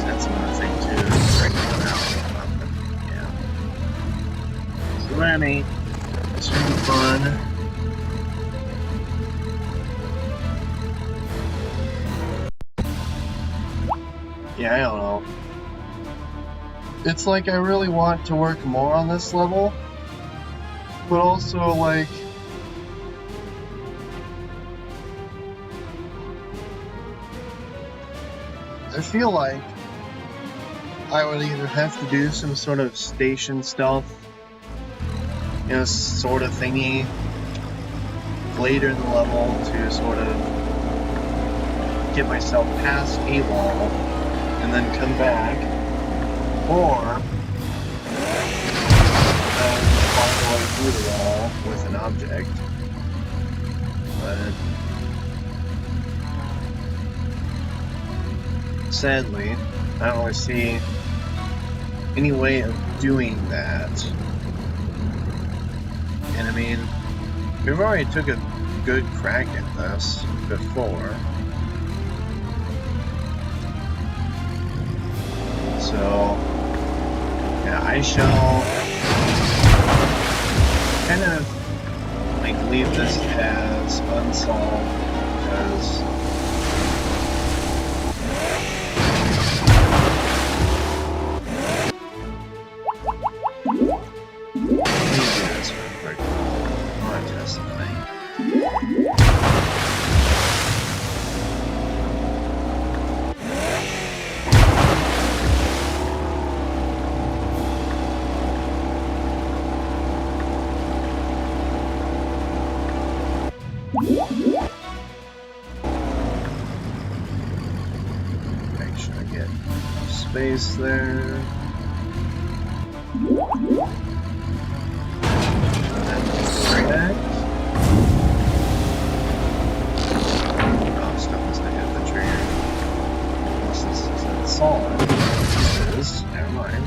that's another thing too. Grammy. It's gonna be fun. Yeah, I don't know. It's like I really want to work more on this level, but also like I feel like I would either have to do some sort of station stealth, you know, sort of thingy later in the level to sort of get myself past a wall and then come back, or find a way through the wall with an object. But sadly, I don't really see any way of doing that. And I mean, we've already took a good crack at this before. So, yeah, I shall kind of like leave this as it's unsolved because make sure I get enough space there. Back. Oh, still has to hit the trigger. Unless this isn't solid. It is. Never mind.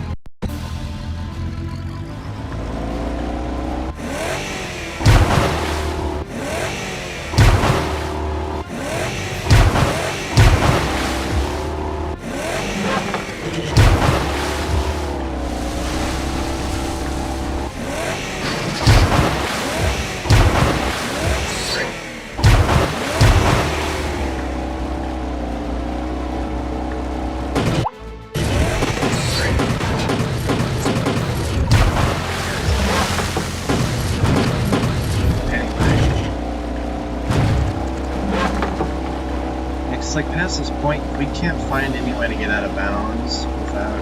Like past this point, we can't find any way to get out of bounds without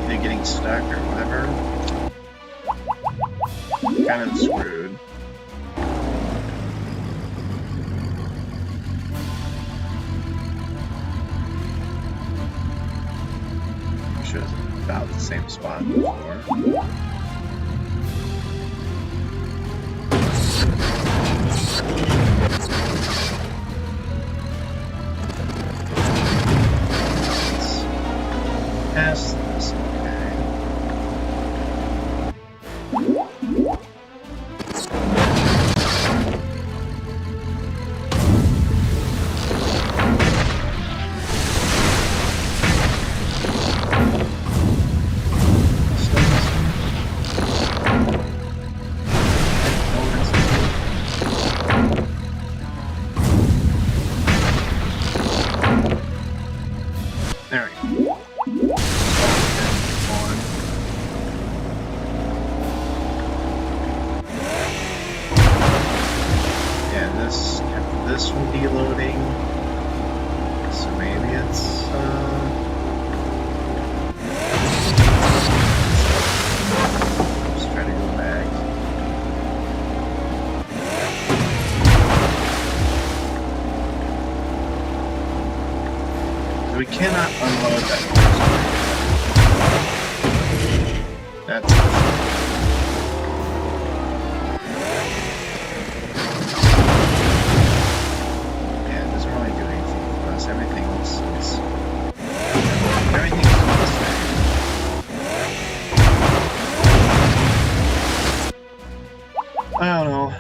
either getting stuck or whatever. Kind of screwed. I'm sure it's about the same spot before. Past this, okay. There we go. This will be loading, so maybe it's just try to go back. We cannot unload that first. That's everything else is the same. I don't know.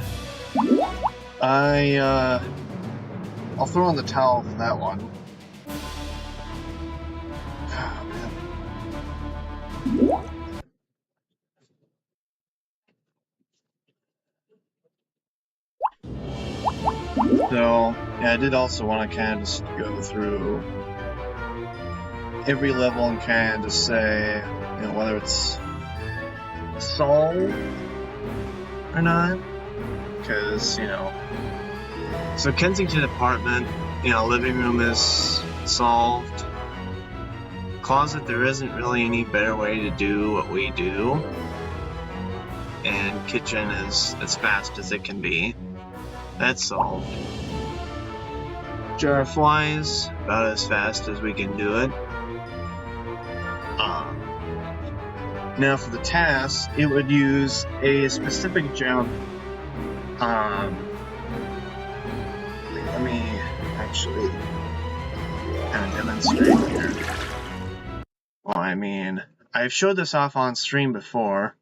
I'll throw in the towel for that one. So, yeah, I did also want to kind of just go through every level and kind of just say, you know, whether it's solved or not. Because, you know, so Kensington apartment, you know, living room is solved. Closet, there isn't really any better way to do what we do. And kitchen is as fast as it can be. That's solved. Jar of flies, about as fast as we can do it. Now for the task, it would use a specific jump. Let me actually kind of demonstrate here. Well, I mean, I've showed this off on stream before,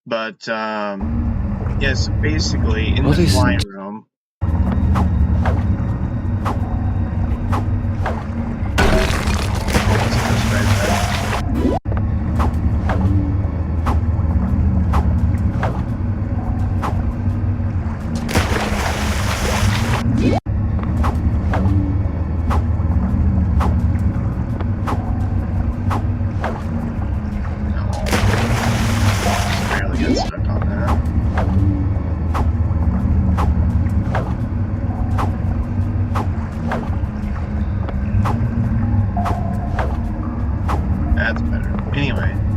but yes, basically in the fly room.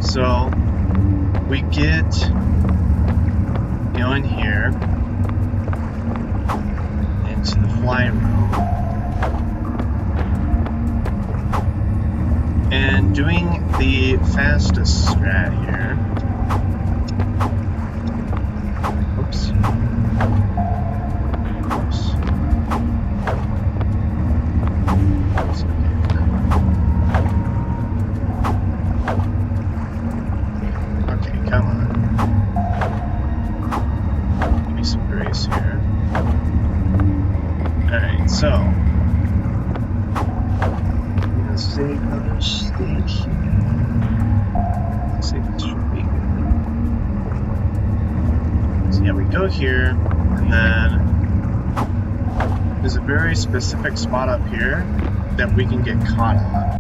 So we get, you know, in here into the fly room, and doing the fastest strat here. Oops. Oops. It's okay. Okay, come on. Give me some grace here. Alright, so I'm gonna save another stage here. I think this should be good. So yeah, we go here, and then there's a very specific spot up here that we can get caught on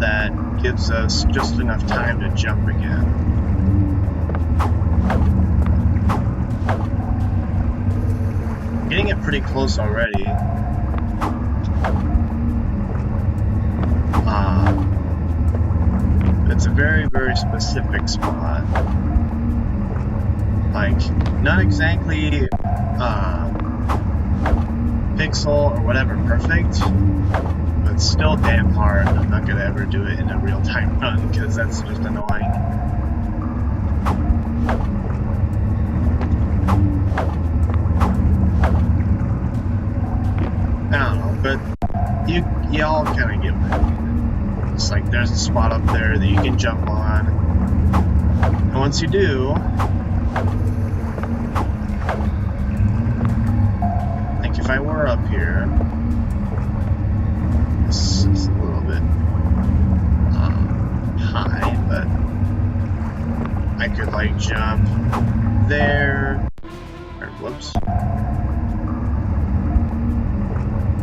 that gives us just enough time to jump again. Getting it pretty close already. It's a very, very specific spot. Like, not exactly pixel or whatever perfect, but still damn hard. I'm not gonna ever do it in a real-time run because that's just annoying. I don't know, but y'all kind of get what I mean. It's like there's a spot up there that you can jump on, and once you do, like if I were up here, this is a little bit high, but I could like jump there, or whoops.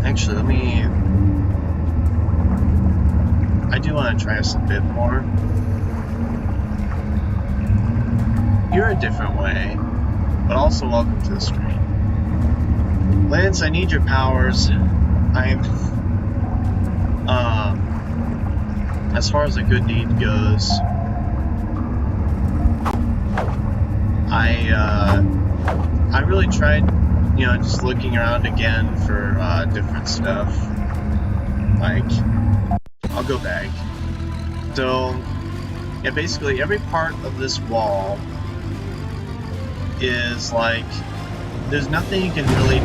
Actually, let me... I do want to try this a bit more. You're a different way, but also welcome to the stream. Lance, I need your powers. I'm... as far as a good deed goes, I really tried, you know, just looking around again for different stuff. Like, I'll go back. So, yeah, basically every part of this wall is like, there's nothing you can really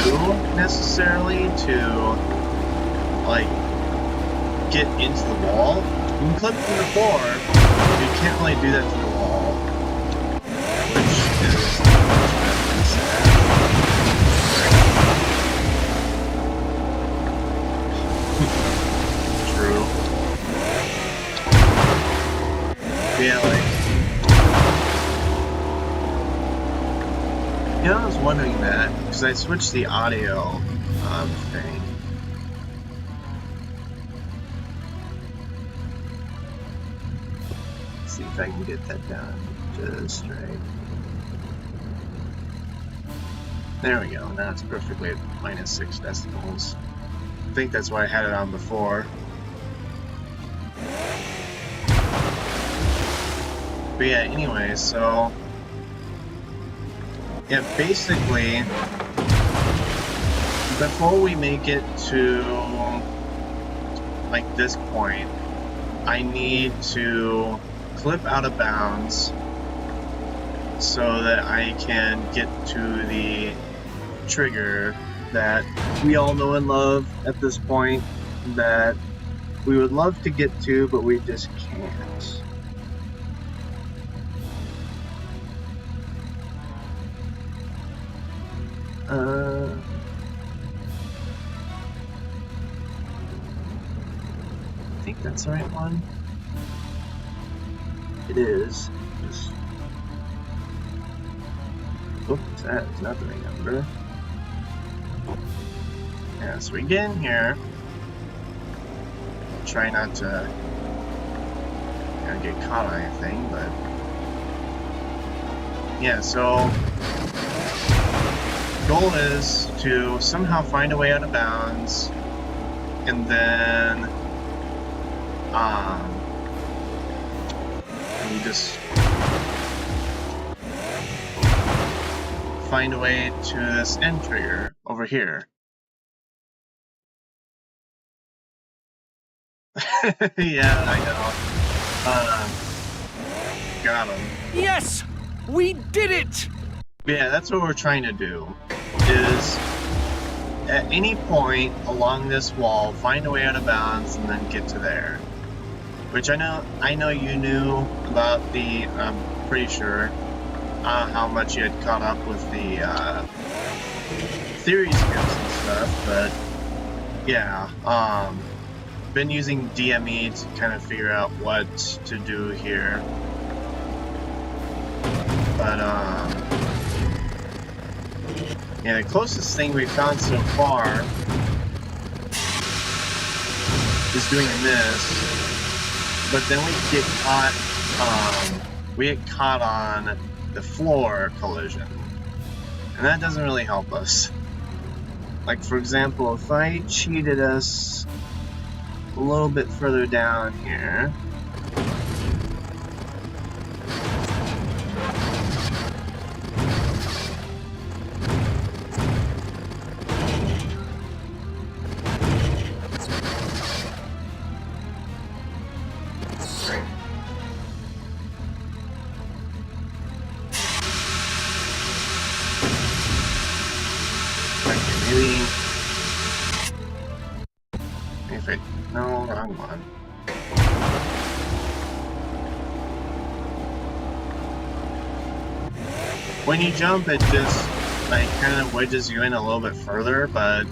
do necessarily to, like, get into the wall. You can clip from the floor, but you can't really do that to the wall, which is sad. True. Yeah, like, yeah, I was wondering that because I switched the audio thing. Let's see if I can get that down just right. There we go. Now it's perfectly at -6 decibels. I think that's why I had it on before. But yeah, anyway, so yeah, basically before we make it to like this point, I need to clip out of bounds so that I can get to the trigger that we all know and love at this point, that we would love to get to, but we just can't. I think that's the right one. It is. Just... oops, that is not the right number. Yeah, so we get in here. Try not to get caught on anything, but yeah, so goal is to somehow find a way out of bounds, and then just find a way to this end trigger over here. Yeah, I know. Got him. Yes! We did it! Yeah, that's what we're trying to do, is at any point along this wall, find a way out of bounds and then get to there. Which I know you knew about the, I'm pretty sure, how much you had caught up with the theory skips and stuff, but yeah, been using DME to kind of figure out what to do here. But yeah, the closest thing we've found so far is doing this, but then we get caught on the floor collision, and that doesn't really help us. Like, for example, if I cheated us a little bit further down here, no, wrong one. When you jump, it just, like, kind of wedges you in a little bit further, but,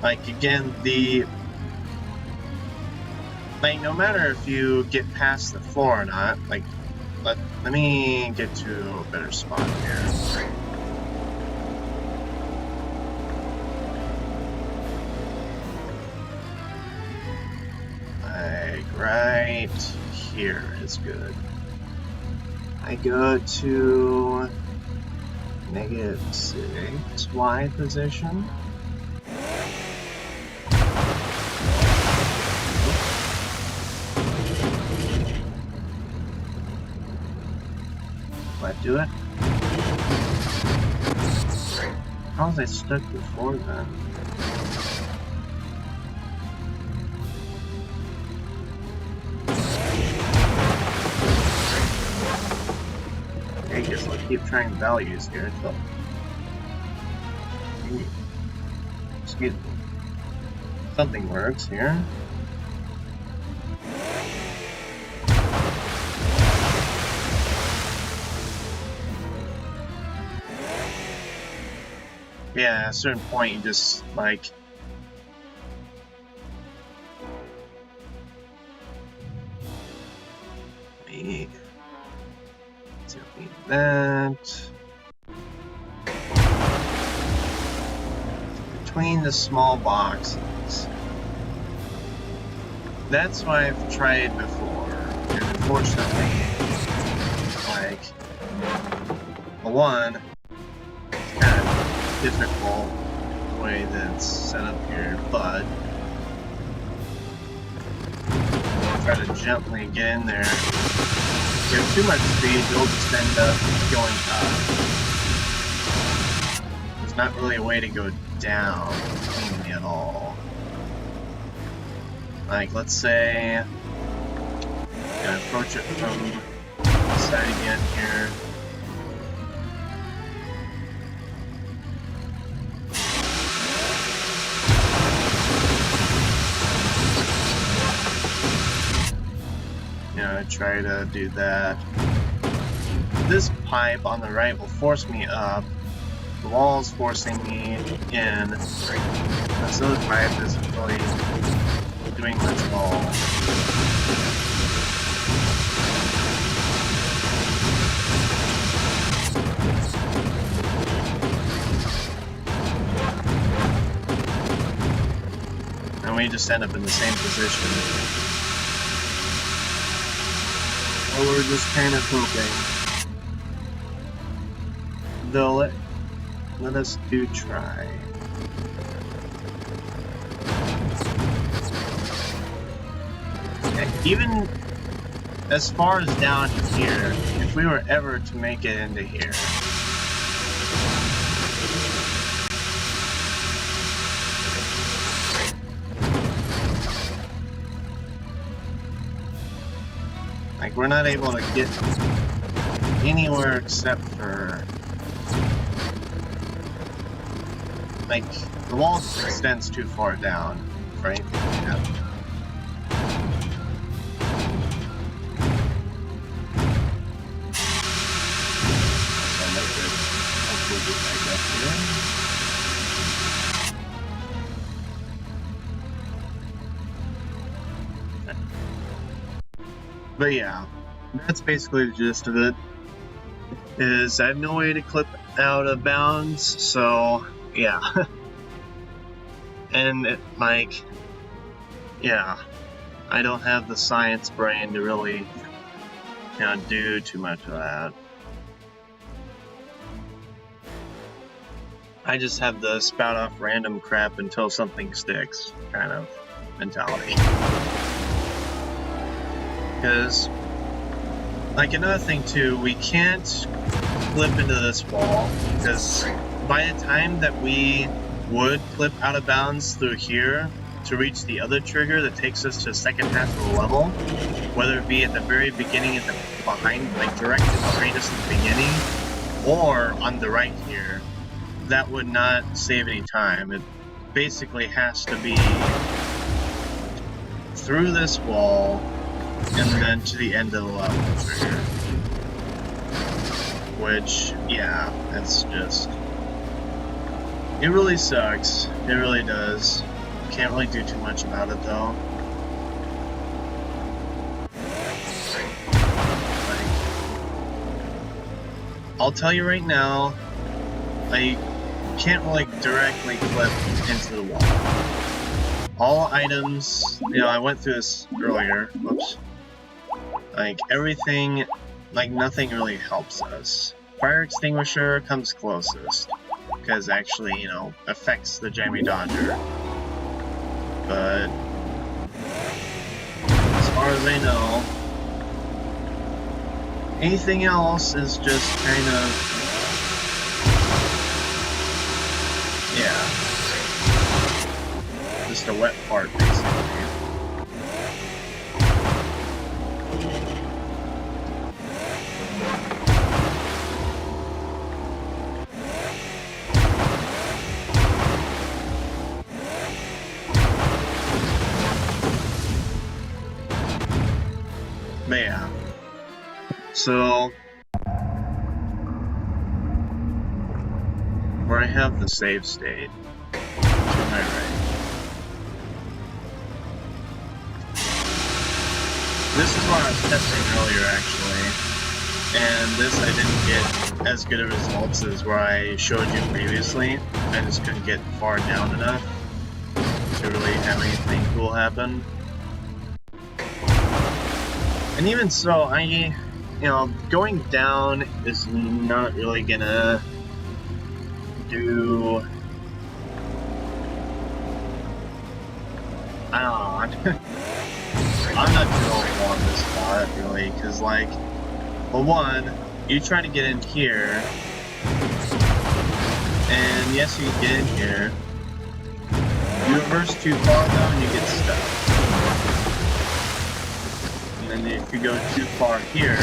like, again, like, no matter if you get past the floor or not, like, let me get to a better spot here. Right here is good. I go to -6 Y position. What, do it? How was I stuck before then? I guess I'll keep trying values here until... Excuse me. Something works here. Yeah, at a certain point you just, like... that between the small boxes. That's what I've tried before, and unfortunately, like, for one, it's kind of difficult the way that it's set up here, but try to gently get in there. If you have too much speed, you'll just end up going up. There's not really a way to go down cleanly at all. Like, let's say, I'm gonna approach it from the side again here. Try to do that. This pipe on the right will force me up. The wall is forcing me in. This other pipe isn't really doing much at all. And we just end up in the same position. Or we're just kind of hoping they'll let us do try. And as far as down here, if we were ever to make it into here. Like, we're not able to get anywhere except for... Like, the wall extends too far down, right? Yeah. So I could hopefully get back up here. But yeah, that's basically the gist of it. Is I have no way to clip out of bounds, so yeah. And it, like, yeah, I don't have the science brain to really, do too much of that. I just have the spout off random crap until something sticks kind of mentality. Because, like, another thing too, we can't clip into this wall, because by the time that we would clip out of bounds through here to reach the other trigger that takes us to the second half of the level, whether it be at the very beginning, at the behind, like directly behind us at the beginning, or on the right here, that would not save any time. It basically has to be through this wall and then to the end of the level trigger. Which, yeah, it's just... It really sucks. It really does. Can't really do too much about it, though. Like, I'll tell you right now, I can't really directly clip into the wall. All items, I went through this earlier. Whoops. Like, everything, like, nothing really helps us. Fire extinguisher comes closest, because actually, affects the Jammy Dodger. But, as far as I know, anything else is just kind of, just a wet part, basically. But yeah, so where I have the save state to my right. This is what I was testing earlier, actually, and this I didn't get as good of results as where I showed you previously. I just couldn't get far down enough to really have anything cool happen. And even so, going down is not really gonna do... I don't know, I'm not too on this spot, really, because, like, well, one, you try to get in here, and yes, you can get in here. You reverse too far, though, and you get stuck. And then if you go too far here,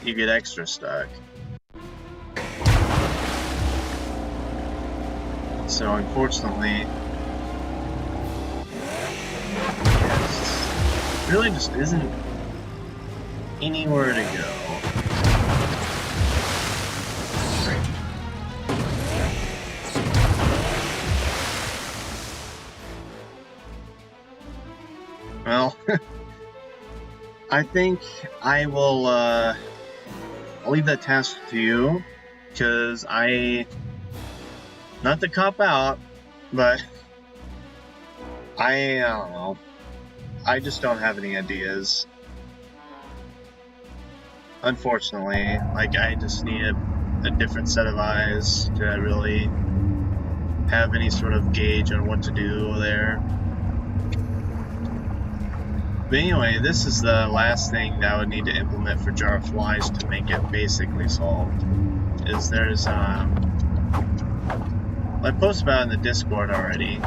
you get extra stuck. So unfortunately, yes, really just isn't anywhere to go. Well, I think I will, I'll leave that task to you, because not to cop out, but I don't know, I just don't have any ideas. Unfortunately, like, I just need a different set of eyes to really have any sort of gauge on what to do there. But anyway, this is the last thing that I would need to implement for jar of flies to make it basically solved. Is there's I posted about it in the Discord already,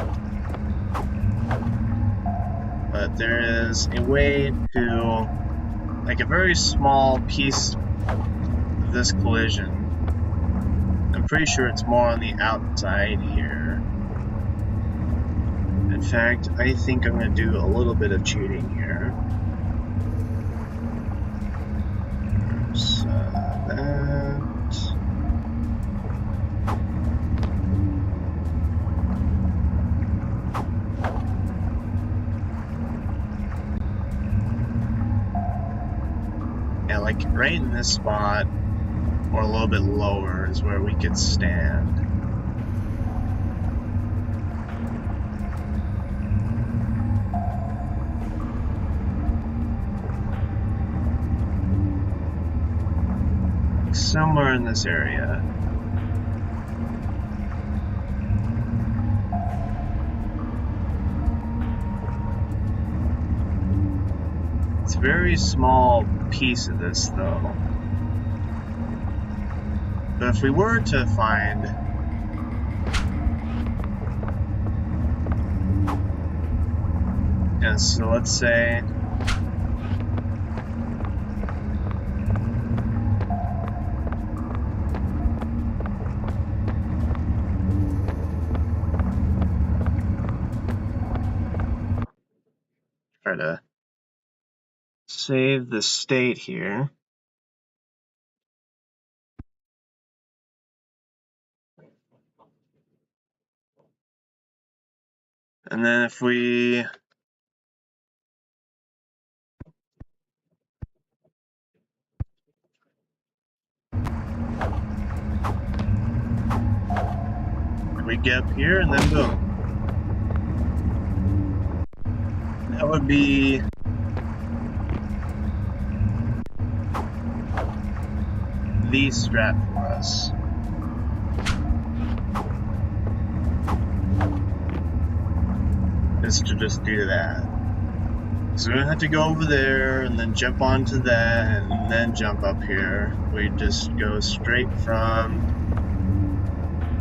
but there is a way to, like, a very small piece of this collision. I'm pretty sure it's more on the outside here. In fact, I think I'm going to do a little bit of cheating here. There's that. Yeah, like right in this spot, or a little bit lower, is where we could stand. Somewhere in this area. It's a very small piece of this, though. But if we were to find yeah, so let's say try to save the state here. And then if we get up here and then boom. That would be the strat for us. Is to just do that. So we don't have to go over there and then jump onto that and then jump up here. We just go straight from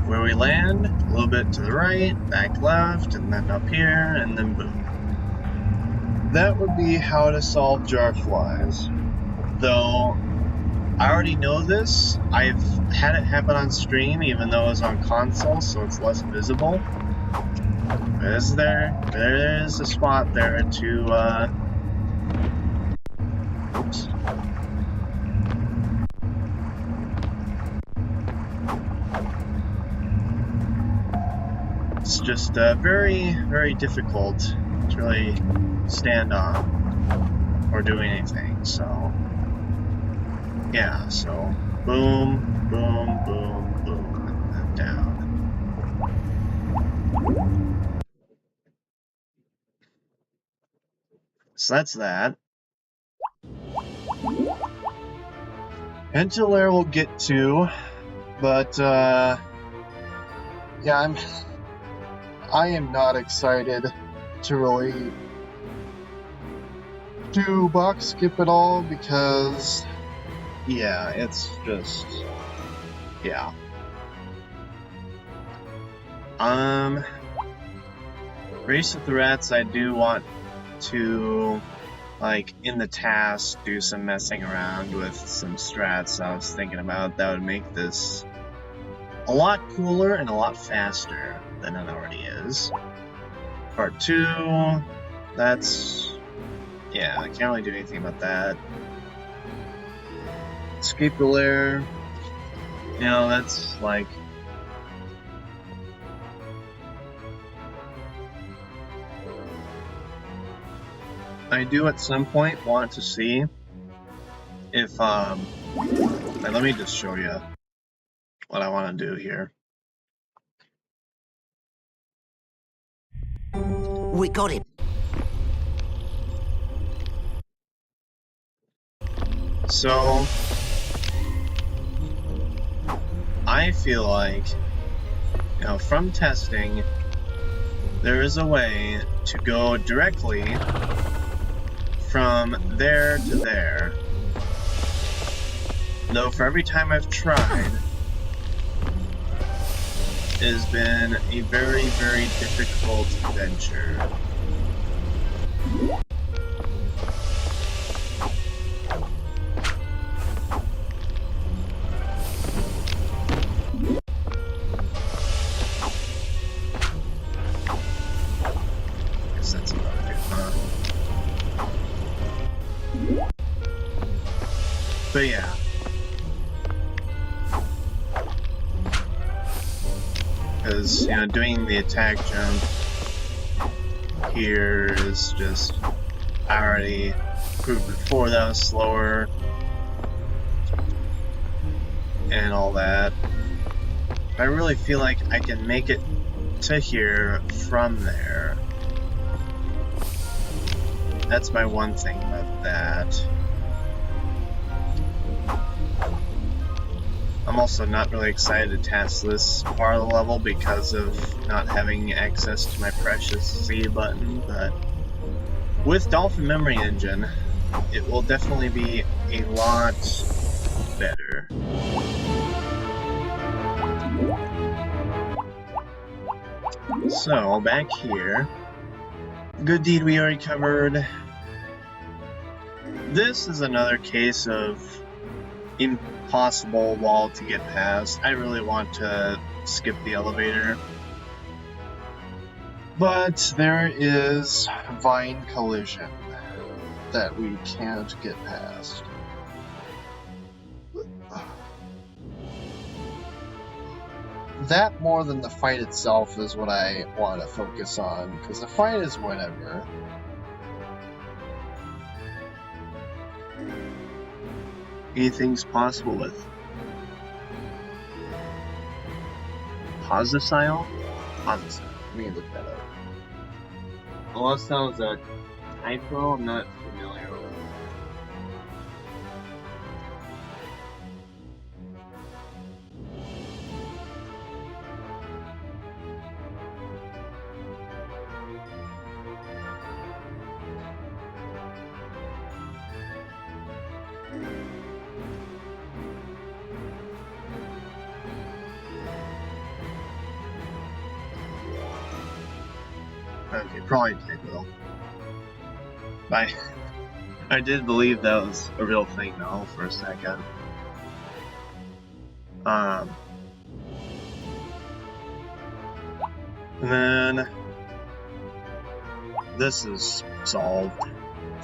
where we land, a little bit to the right, back left, and then up here, and then boom. That would be how to solve jar flies. Though, I already know this. I've had it happen on stream, even though it was on console, so it's less visible. Is there's a spot there to, oops. It's just very, very difficult to really stand on or do anything, so yeah, so boom, boom, boom, boom, and then down. So that's that. Ventilator we'll get to, but yeah, I am not excited to really do box skip at all because yeah, it's just yeah. Race with the Rats, I do want to, like, in the task, do some messing around with some strats I was thinking about that would make this a lot cooler and a lot faster than it already is. Part 2, that's, yeah, I can't really do anything about that. Escape the lair, you know, that's like, I do at some point want to see if, let me just show you what I want to do here. We got it. So, I feel like, you know, from testing, there is a way to go directly from there to there. Though for every time I've tried, it has been a very, very difficult adventure. Guess that's about it, huh? But yeah. Because, you know, doing the attack jump here is just, I already proved before that was slower and all that. I really feel like I can make it to here from there. That's my one thing about that. I'm also not really excited to test this part of the level because of not having access to my precious Z button, but with Dolphin Memory Engine, it will definitely be a lot better. So, back here, good deed we already covered. This is another case of impossible wall to get past. I really want to skip the elevator. But there is Vine Collision that we can't get past. That more than the fight itself is what I want to focus on, because the fight is whatever. Anything's possible with Posicile? Posicile. Let me look that up. Unless that was a typo, I'm not familiar with it. Okay, probably typo. I did believe that was a real thing though for a second. And then this is solved.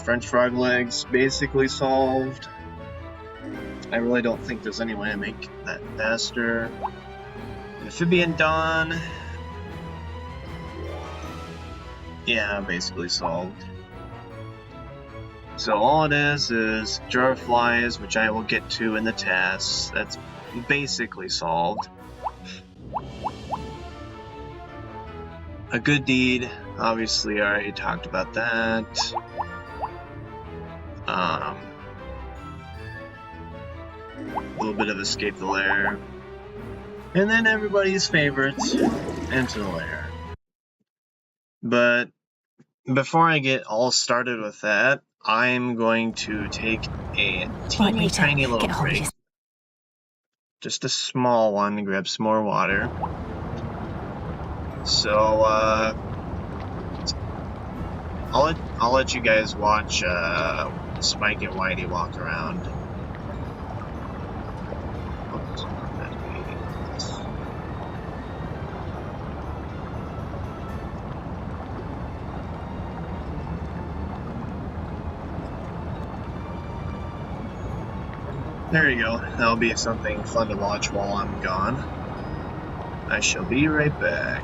French frog legs basically solved. I really don't think there's any way to make that faster. Amphibian Dawn. Yeah, basically solved. So all it is Jar of Flies, which I will get to in the tasks. That's basically solved. A good deed, obviously I already talked about that. A little bit of Escape the Lair. And then everybody's favorite, Enter the Lair. But before I get all started with that, I'm going to take a teeny Peter, tiny little get a hold of break. this. Just a small one to grab some more water. So, I'll let you guys watch Spike and Whitey walk around. Oops, not meeting this. There you go. That'll be something fun to watch while I'm gone. I shall be right back.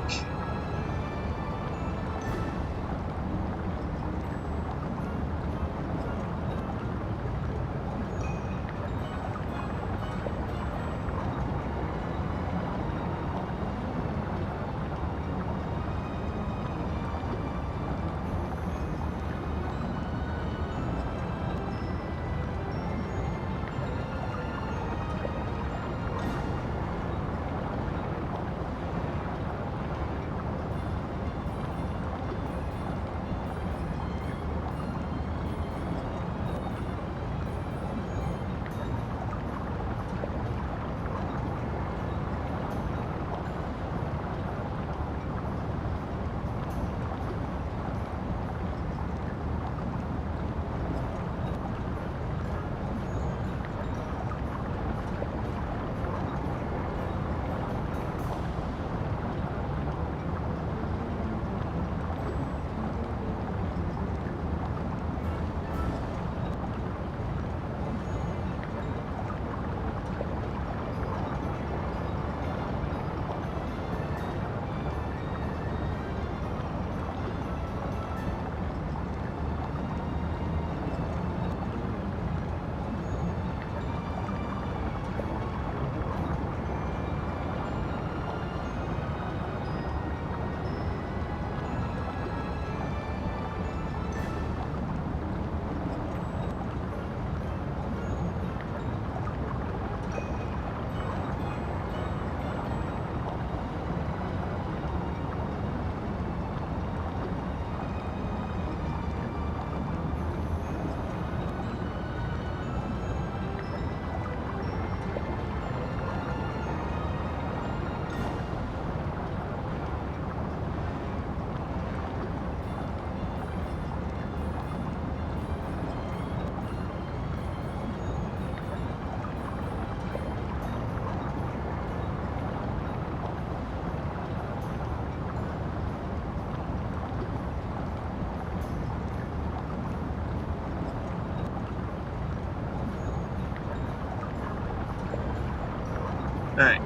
Alright,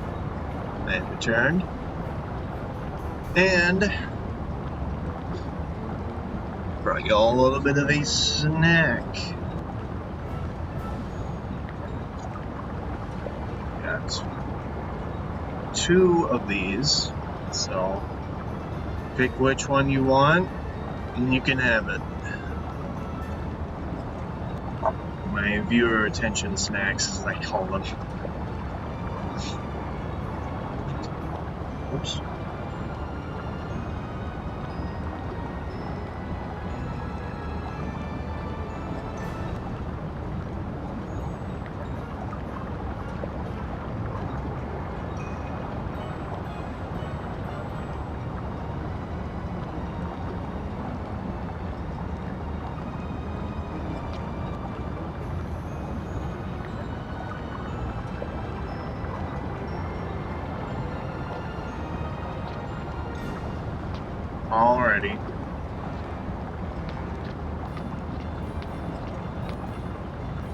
I've returned. And brought you all a little bit of a snack. Got 2 of these, so pick which one you want and you can have it. My viewer retention snacks, as I call them. Oops. Alrighty.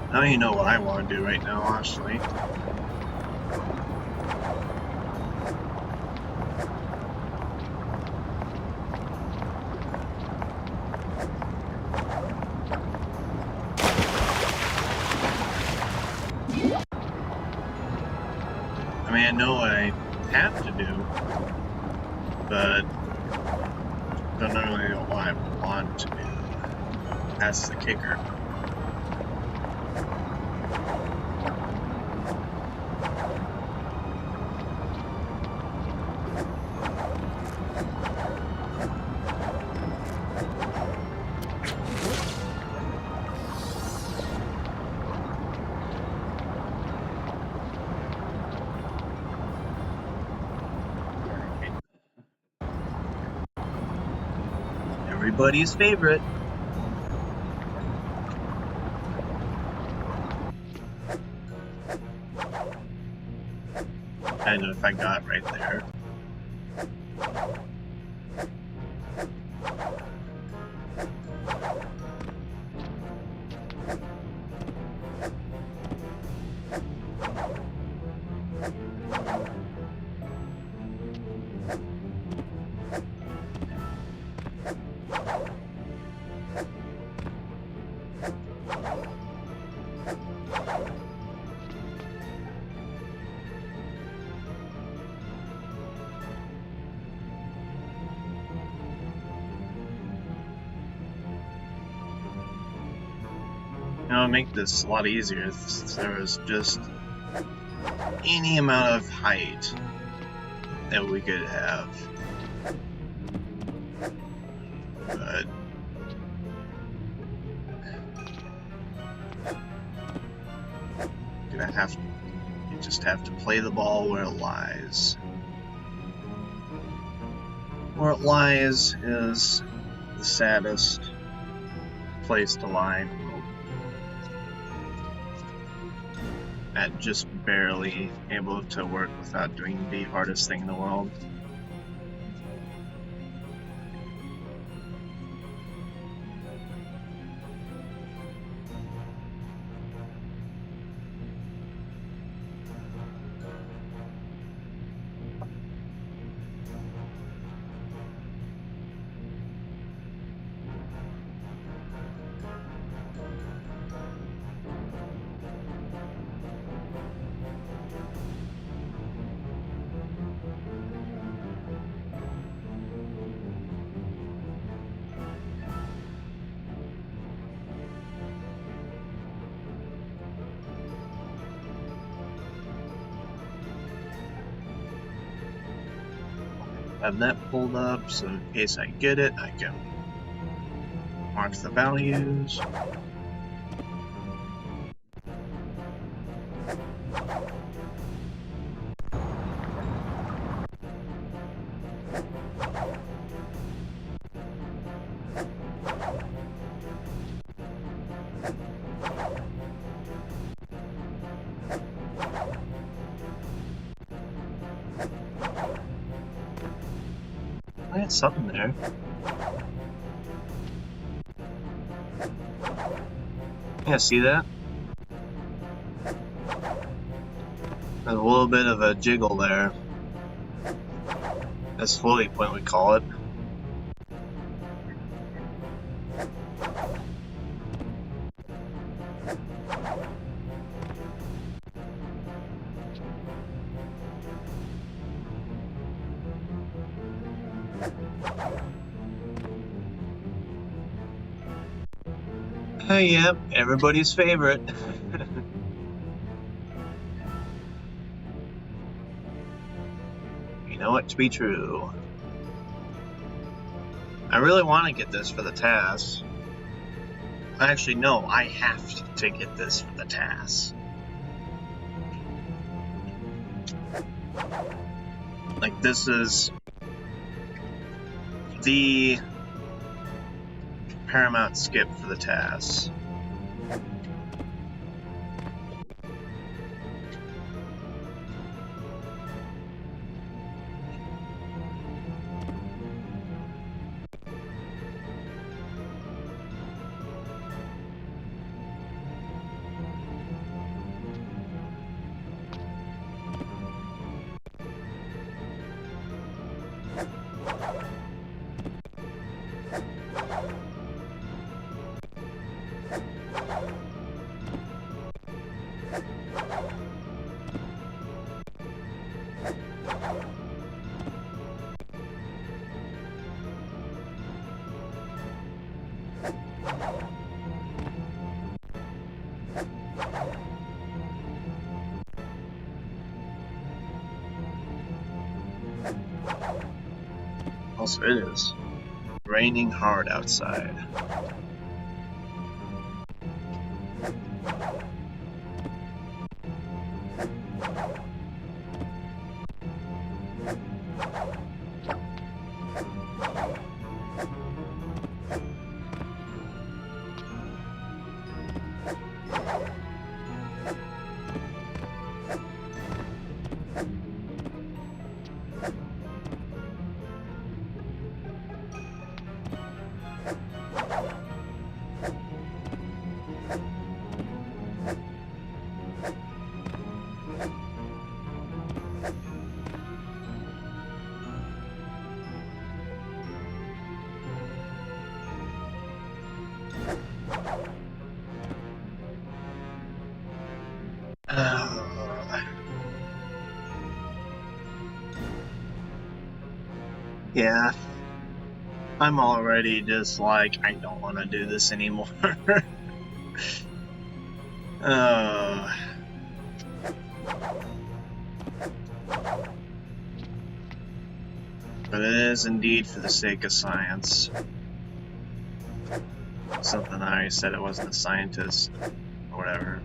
I don't even know what I want to do right now, honestly. I mean, I know what I have to do, but don't really know what I want to do. That's the kicker. Everybody's favorite. I don't know if I got it right there. You know, make this a lot easier if there was just any amount of height that we could have. But you just have to play the ball where it lies. Where it lies is the saddest place to lie. At just barely able to work without doing the hardest thing in the world. Have that pulled up so in case I get it, I can mark the values. I had something there. Yeah, see that? There's a little bit of a jiggle there. That's floaty point, we call it. Yep, everybody's favorite. You know it to be true. I really want to get this for the task. Actually, no, I have to get this for the task. Like, this is the paramount skip for the task. Also, it is raining hard outside. Yeah, I'm already just like, I don't want to do this anymore. But it is indeed for the sake of science. Something I said it wasn't a scientist, or whatever.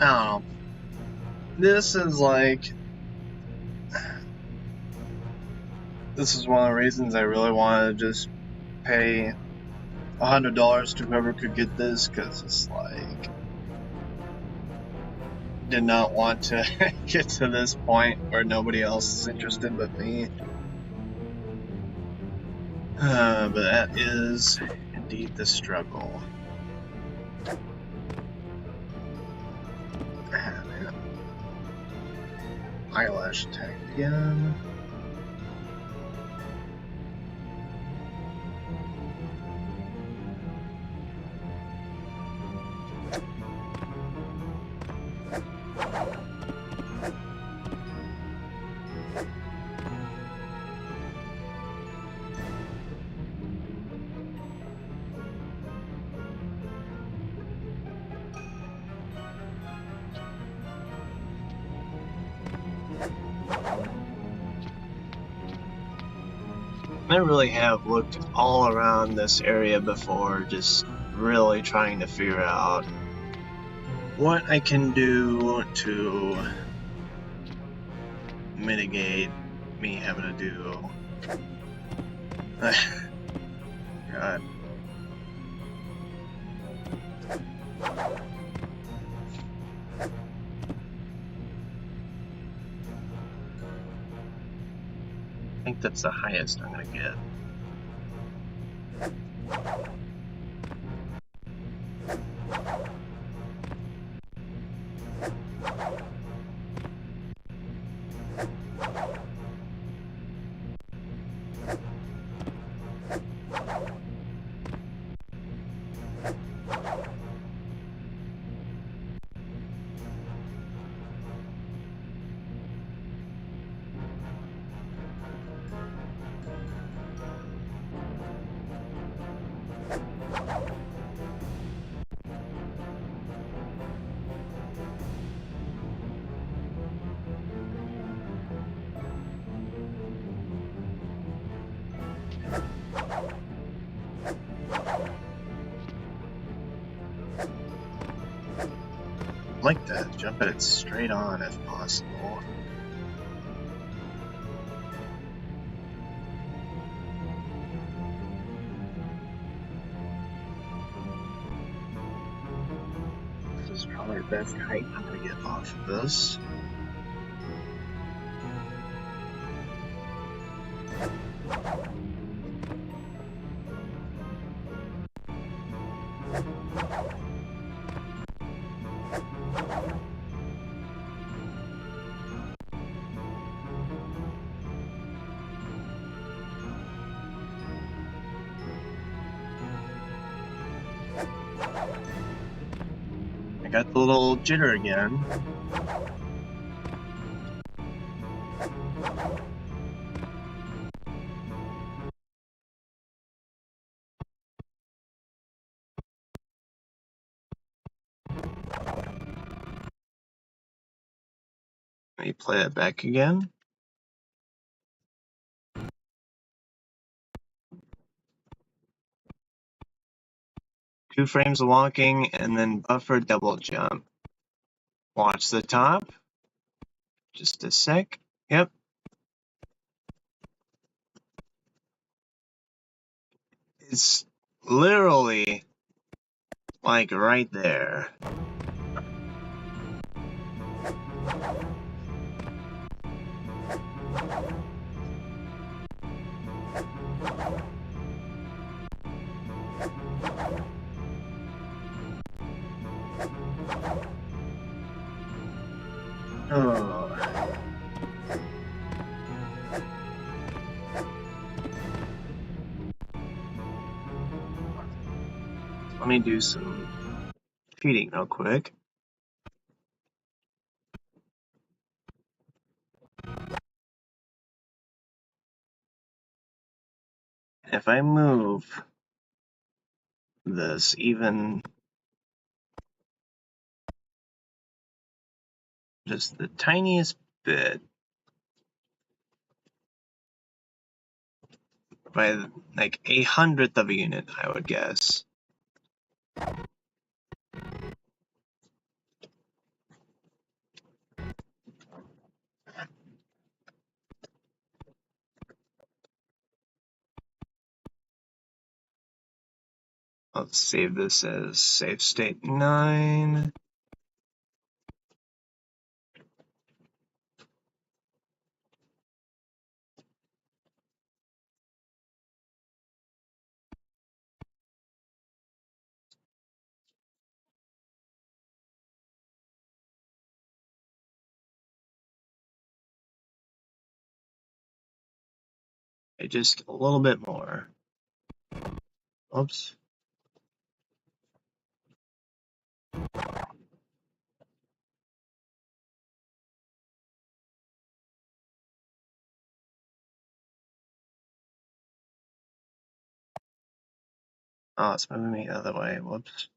I don't know. This is like... This is one of the reasons I really wanted to just pay $100 to whoever could get this, because it's like... Did not want to get to this point where nobody else is interested but me. But that is indeed the struggle. Ah, man. Eyelash attack again. I really have looked all around this area before, just really trying to figure out what I can do to mitigate me having to do. God. I think that's the highest I'm gonna get. Like that, jump at it straight on if possible. This is probably the best height I'm gonna get off of this. I got the little jitter again. Let me play it back again. Two frames of walking and then buffer double jump. Watch the top. Just a sec. Yep. It's literally like right there. Oh. Let me do some cheating real quick. If I move this even just the tiniest bit by like 1/100th of a unit, I would guess. Let's save this as safe state 9. Just a little bit more. Oops. Oh, it's moving me the other way. Whoops.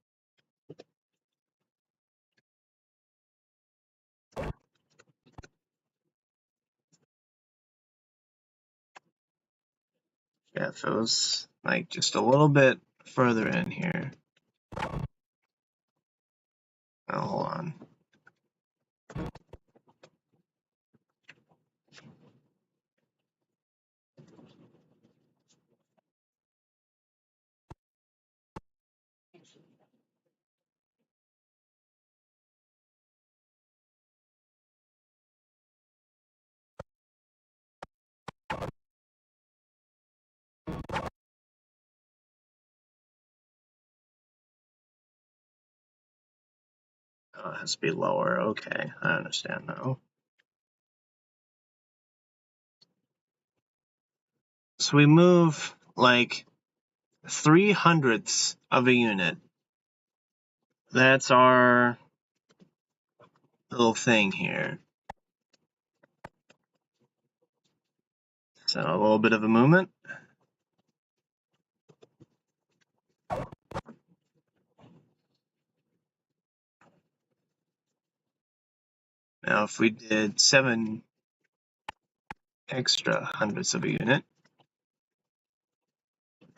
Yeah, if it was like just a little bit further in here. Oh, hold on. Oh, it has to be lower. Okay, I understand now. So we move like 3/100ths of a unit. That's our little thing here. So a little bit of a movement. Now if we did 7 extra hundredths of a unit,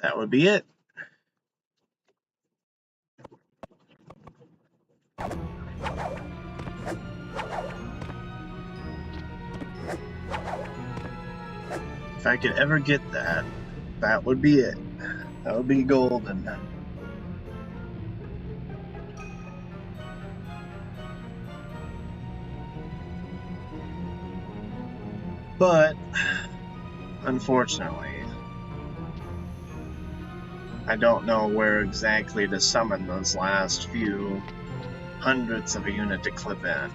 that would be it. If I could ever get that, that would be it. That would be golden. But, unfortunately, I don't know where exactly to summon those last few hundredths of a unit to clip in.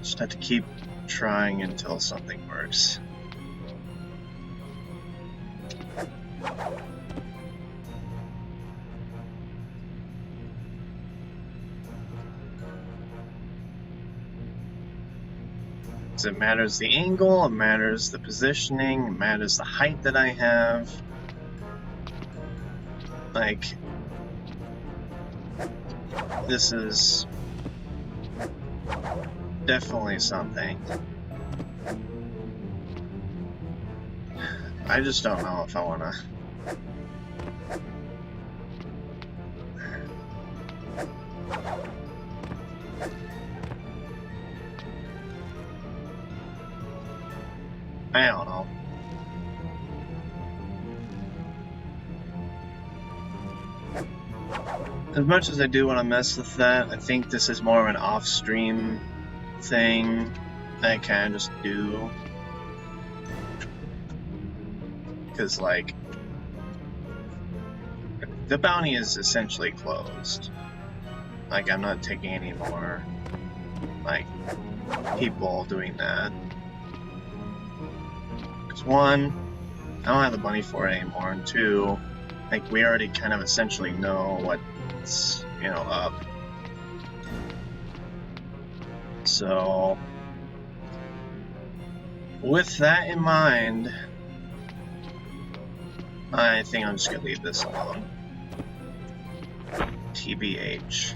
Just have to keep trying until something works. It matters the angle, it matters the positioning, it matters the height that I have. Like, this is definitely something. I just don't know if I want to. I don't know. As much as I do want to mess with that, I think this is more of an off-stream thing that I kind of just do. Because, like, the bounty is essentially closed. Like, I'm not taking any more, like, people doing that. Because one, I don't have the money for it anymore, and two, like, we already kind of essentially know what's, you know, up. So, with that in mind, I think I'm just gonna leave this alone. TBH.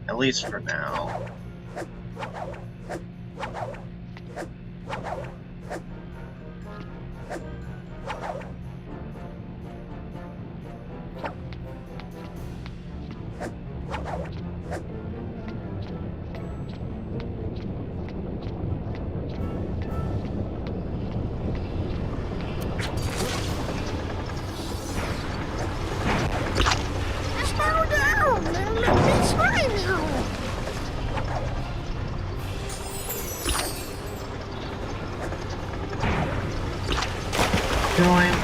At least for now.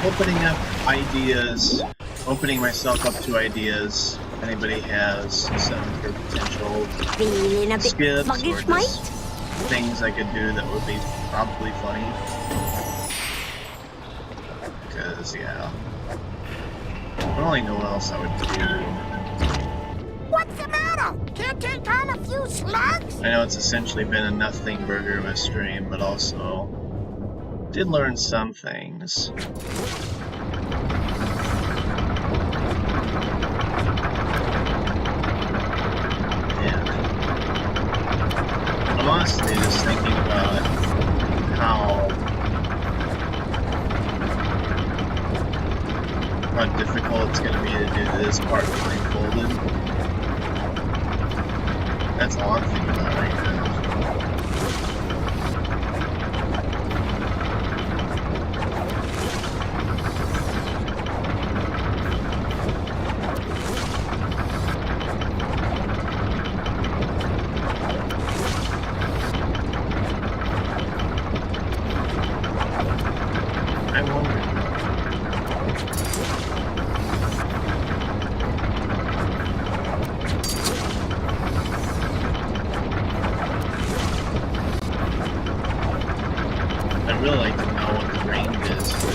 opening up ideas, opening myself up to ideas. If anybody has some for potential Feeling a bit skips or sluggish, just mate? things I could do that would be probably funny. Because, yeah. I don't really know what else I would do. What's the matter? Can't take on a few slugs? I know it's essentially been a nothing burger of a stream, but also did learn some things. And I'm honestly just thinking about how difficult it's going to be to do this part blindfolded. That's all I'm thinking about right now. I wonder. I'd really like to know what the range is for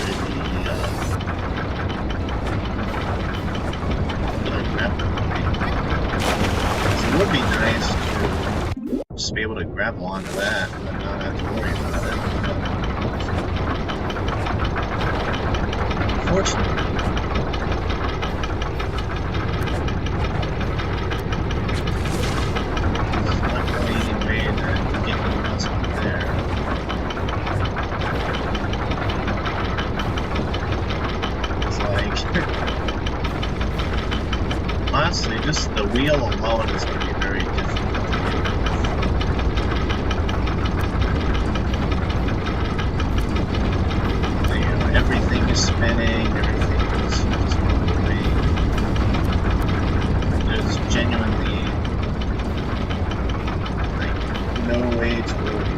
the grapple point. It would be nice to just be able to grapple onto that and not have to worry about it. Unfortunately, there's not really any way to get anyone else up there. Honestly, just the wheel alone is going to be very difficult to deal with. You know, everything is spinning, everything is just moving. There's genuinely like no way to really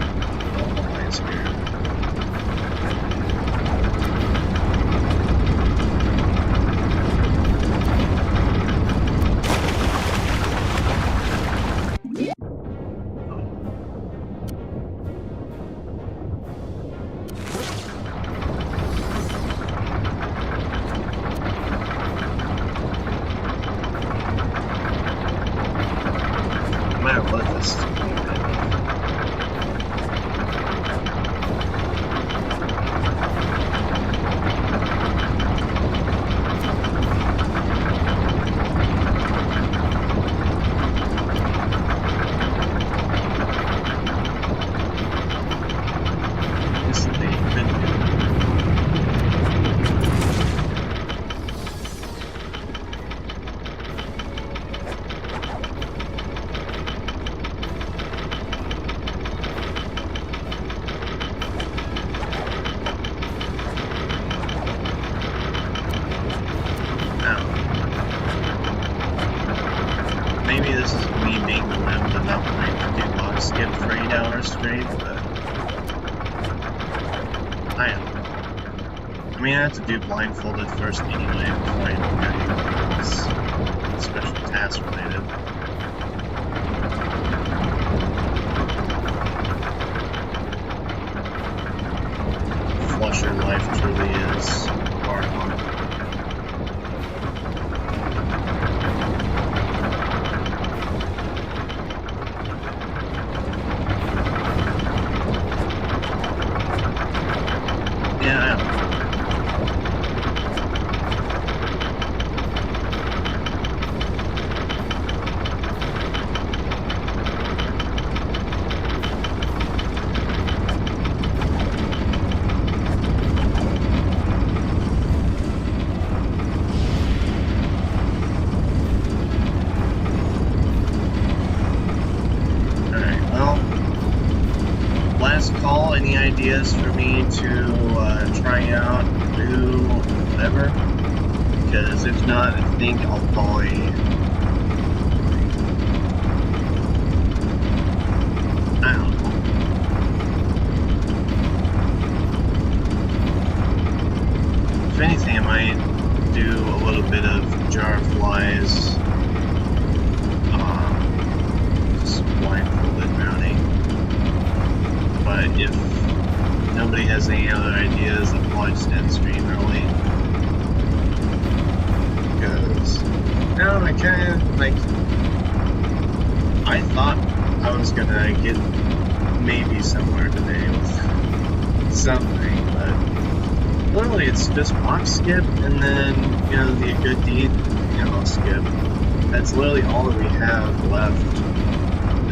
normalize here. No matter what this is. This is the big Maybe this is me being limbed and not wanting to do log skip for 8 hours straight, but I don't know. I mean, I have to do blindfolded first anyway before I do anything else special task related. Flusher life truly is hard one. Yeah, I don't know. Alright, well, last call, any ideas for me to try out, do, whatever? Because if not, I think I'll probably... I don't know. If anything, a bit of jar flies, just blindfolded routing. But if nobody has any other ideas, I'll probably just end stream early. Because now I kind of, like, I thought I was gonna get maybe somewhere today with something, but literally it's just box skip and then, you know, the good deed, you know, skip. That's literally all that we have left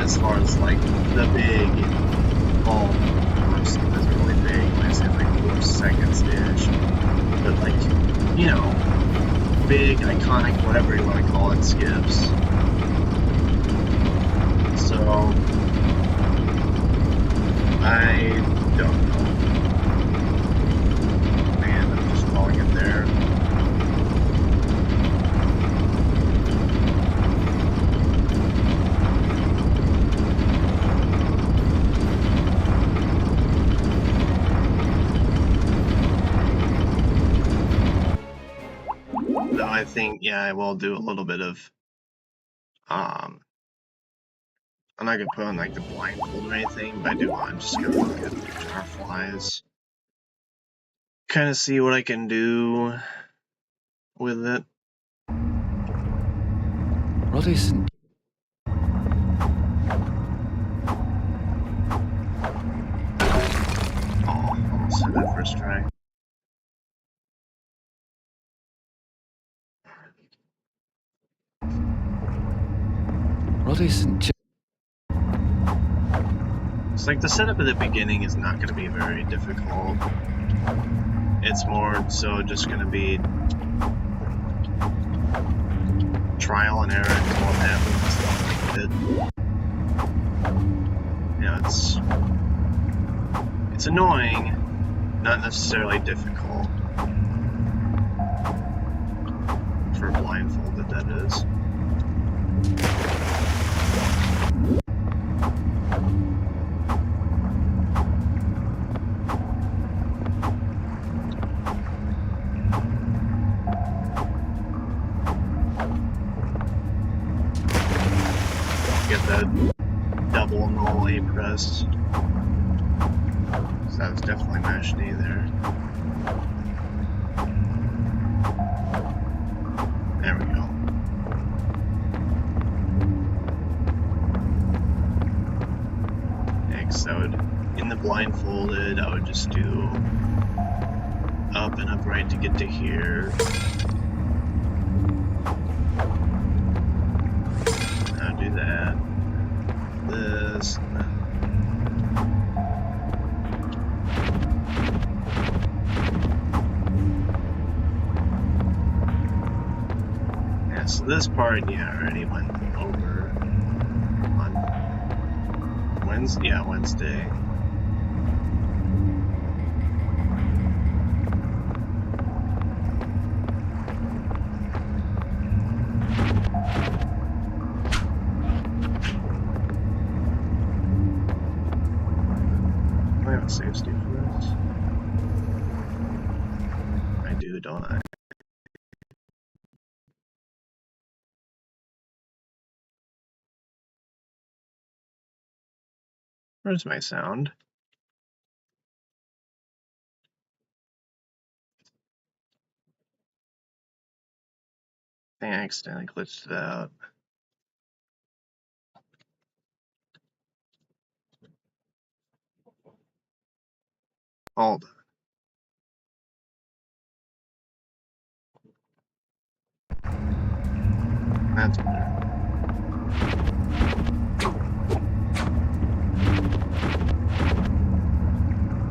as far as, like, the big, well, box skip isn't really big, I say like 4 seconds-ish, but like, you know, big, iconic, whatever you want to call it, skips. So, I don't know. Man, I'm just calling it there. Though I think, yeah, I will do a little bit of, I'm not gonna put on like the blindfold or anything, but I do want to just go look at jar flies. Kind of see what I can do with it. Roddyson. Oh, almost hit that first try. Roddyson. It's like the setup at the beginning is not going to be very difficult. It's more so just going to be trial and error until it happens. You know, it's annoying, not necessarily difficult. For blindfolded, that is. Get that double null A press. So that was definitely mashed A there. There we go. Next, I would, in the blindfolded, I would just do up and upright to get to here. I'll do that. This. Yeah, so this part, yeah, I already went over on Wednesday. Yeah, Wednesday. I have a save state for this. I do, don't I? Where's my sound? I think I accidentally glitched it out. Hold on. That's better.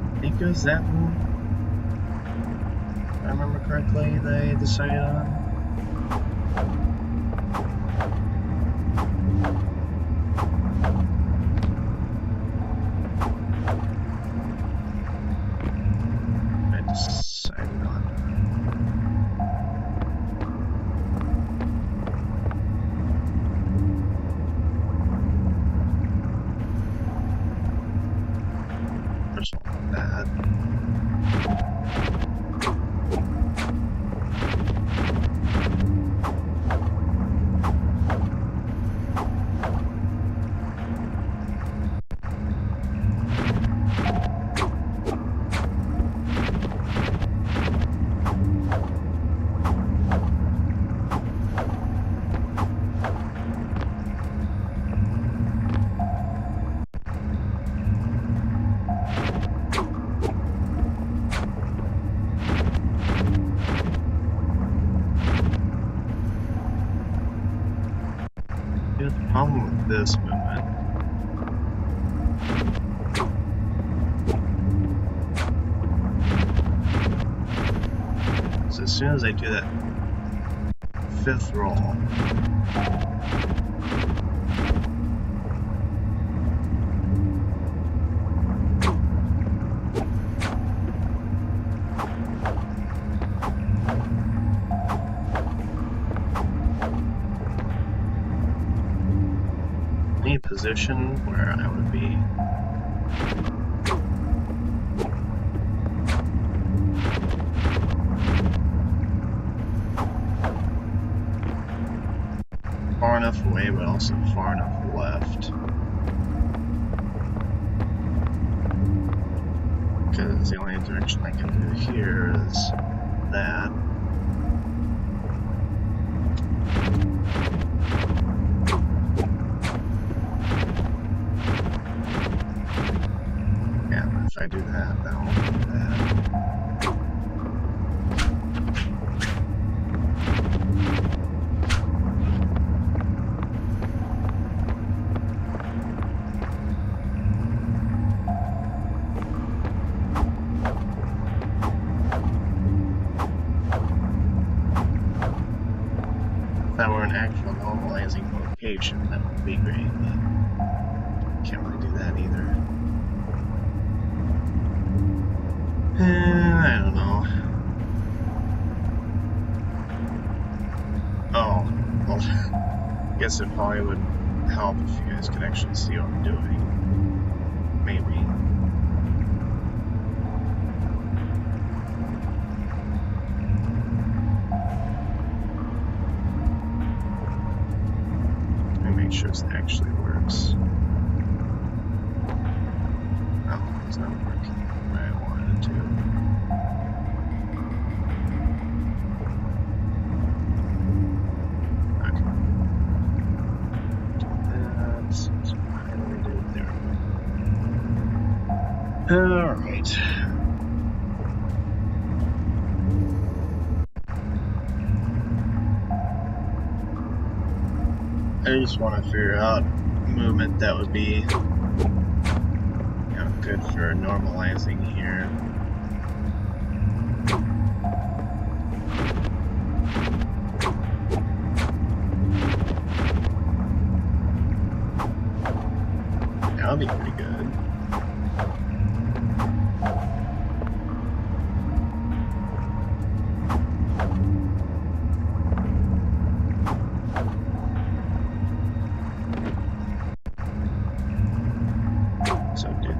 I think it was that one. If I remember correctly, they decided on. I decided on. First of all, that. Here's the problem with this movement. So as soon as I do that 5th roll, any position where I would be far enough away, but also far enough left. Because the only direction I can do here is that. Yeah, if I do that, that won't do that. If that were an actual normalizing location, that would be great, but can't really do that either. I don't know. Oh, well, I guess it probably would help if you guys could actually see what I'm doing. Maybe. Make sure it actually works. Oh, it's not working the way I wanted it to. Okay. That's how do we do it? There we go. Alright. I just want to figure out movement that would be, good for normalizing here. That'll be pretty good.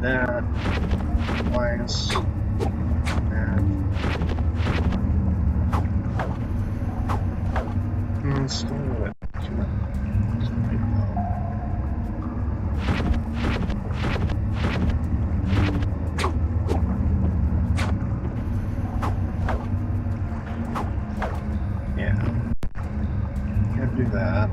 That minus that. Still what? Too much. Right though. Yeah. Can't do that.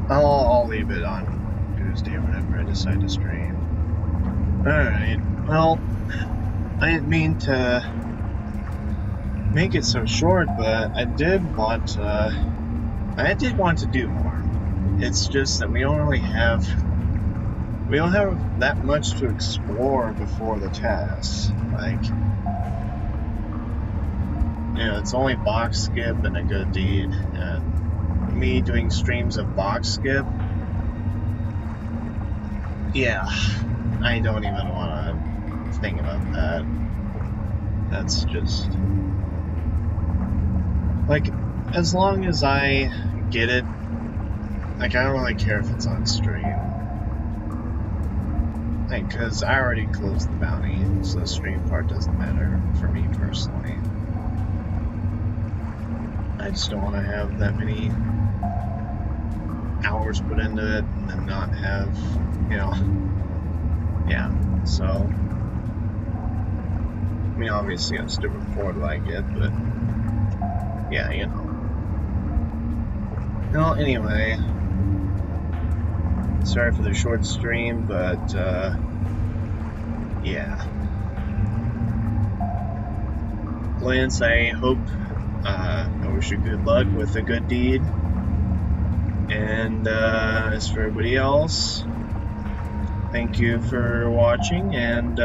I'll leave it on Tuesday or whenever I decide to stream. Alright, well, I didn't mean to make it so short, but I did want to do more. It's just that we don't have that much to explore before the tasks. Like, it's only box skip and a good deed, and me doing streams of box skip, yeah, I don't even want to think about that. That's just like, as long as I get it. Like, I don't really care if it's on stream. Like, because I already closed the bounty, so the stream part doesn't matter for me personally. I just don't want to have that many hours put into it and then not have, you know, yeah, so, I mean, obviously I'll still record what I get, but, yeah, you know. Well, anyway, sorry for the short stream, but, yeah. Lance, I hope, I wish you good luck with a good deed. And as for everybody else, thank you for watching, and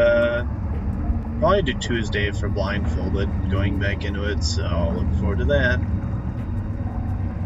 probably do Tuesday for blindfolded, going back into it, so I'll look forward to that.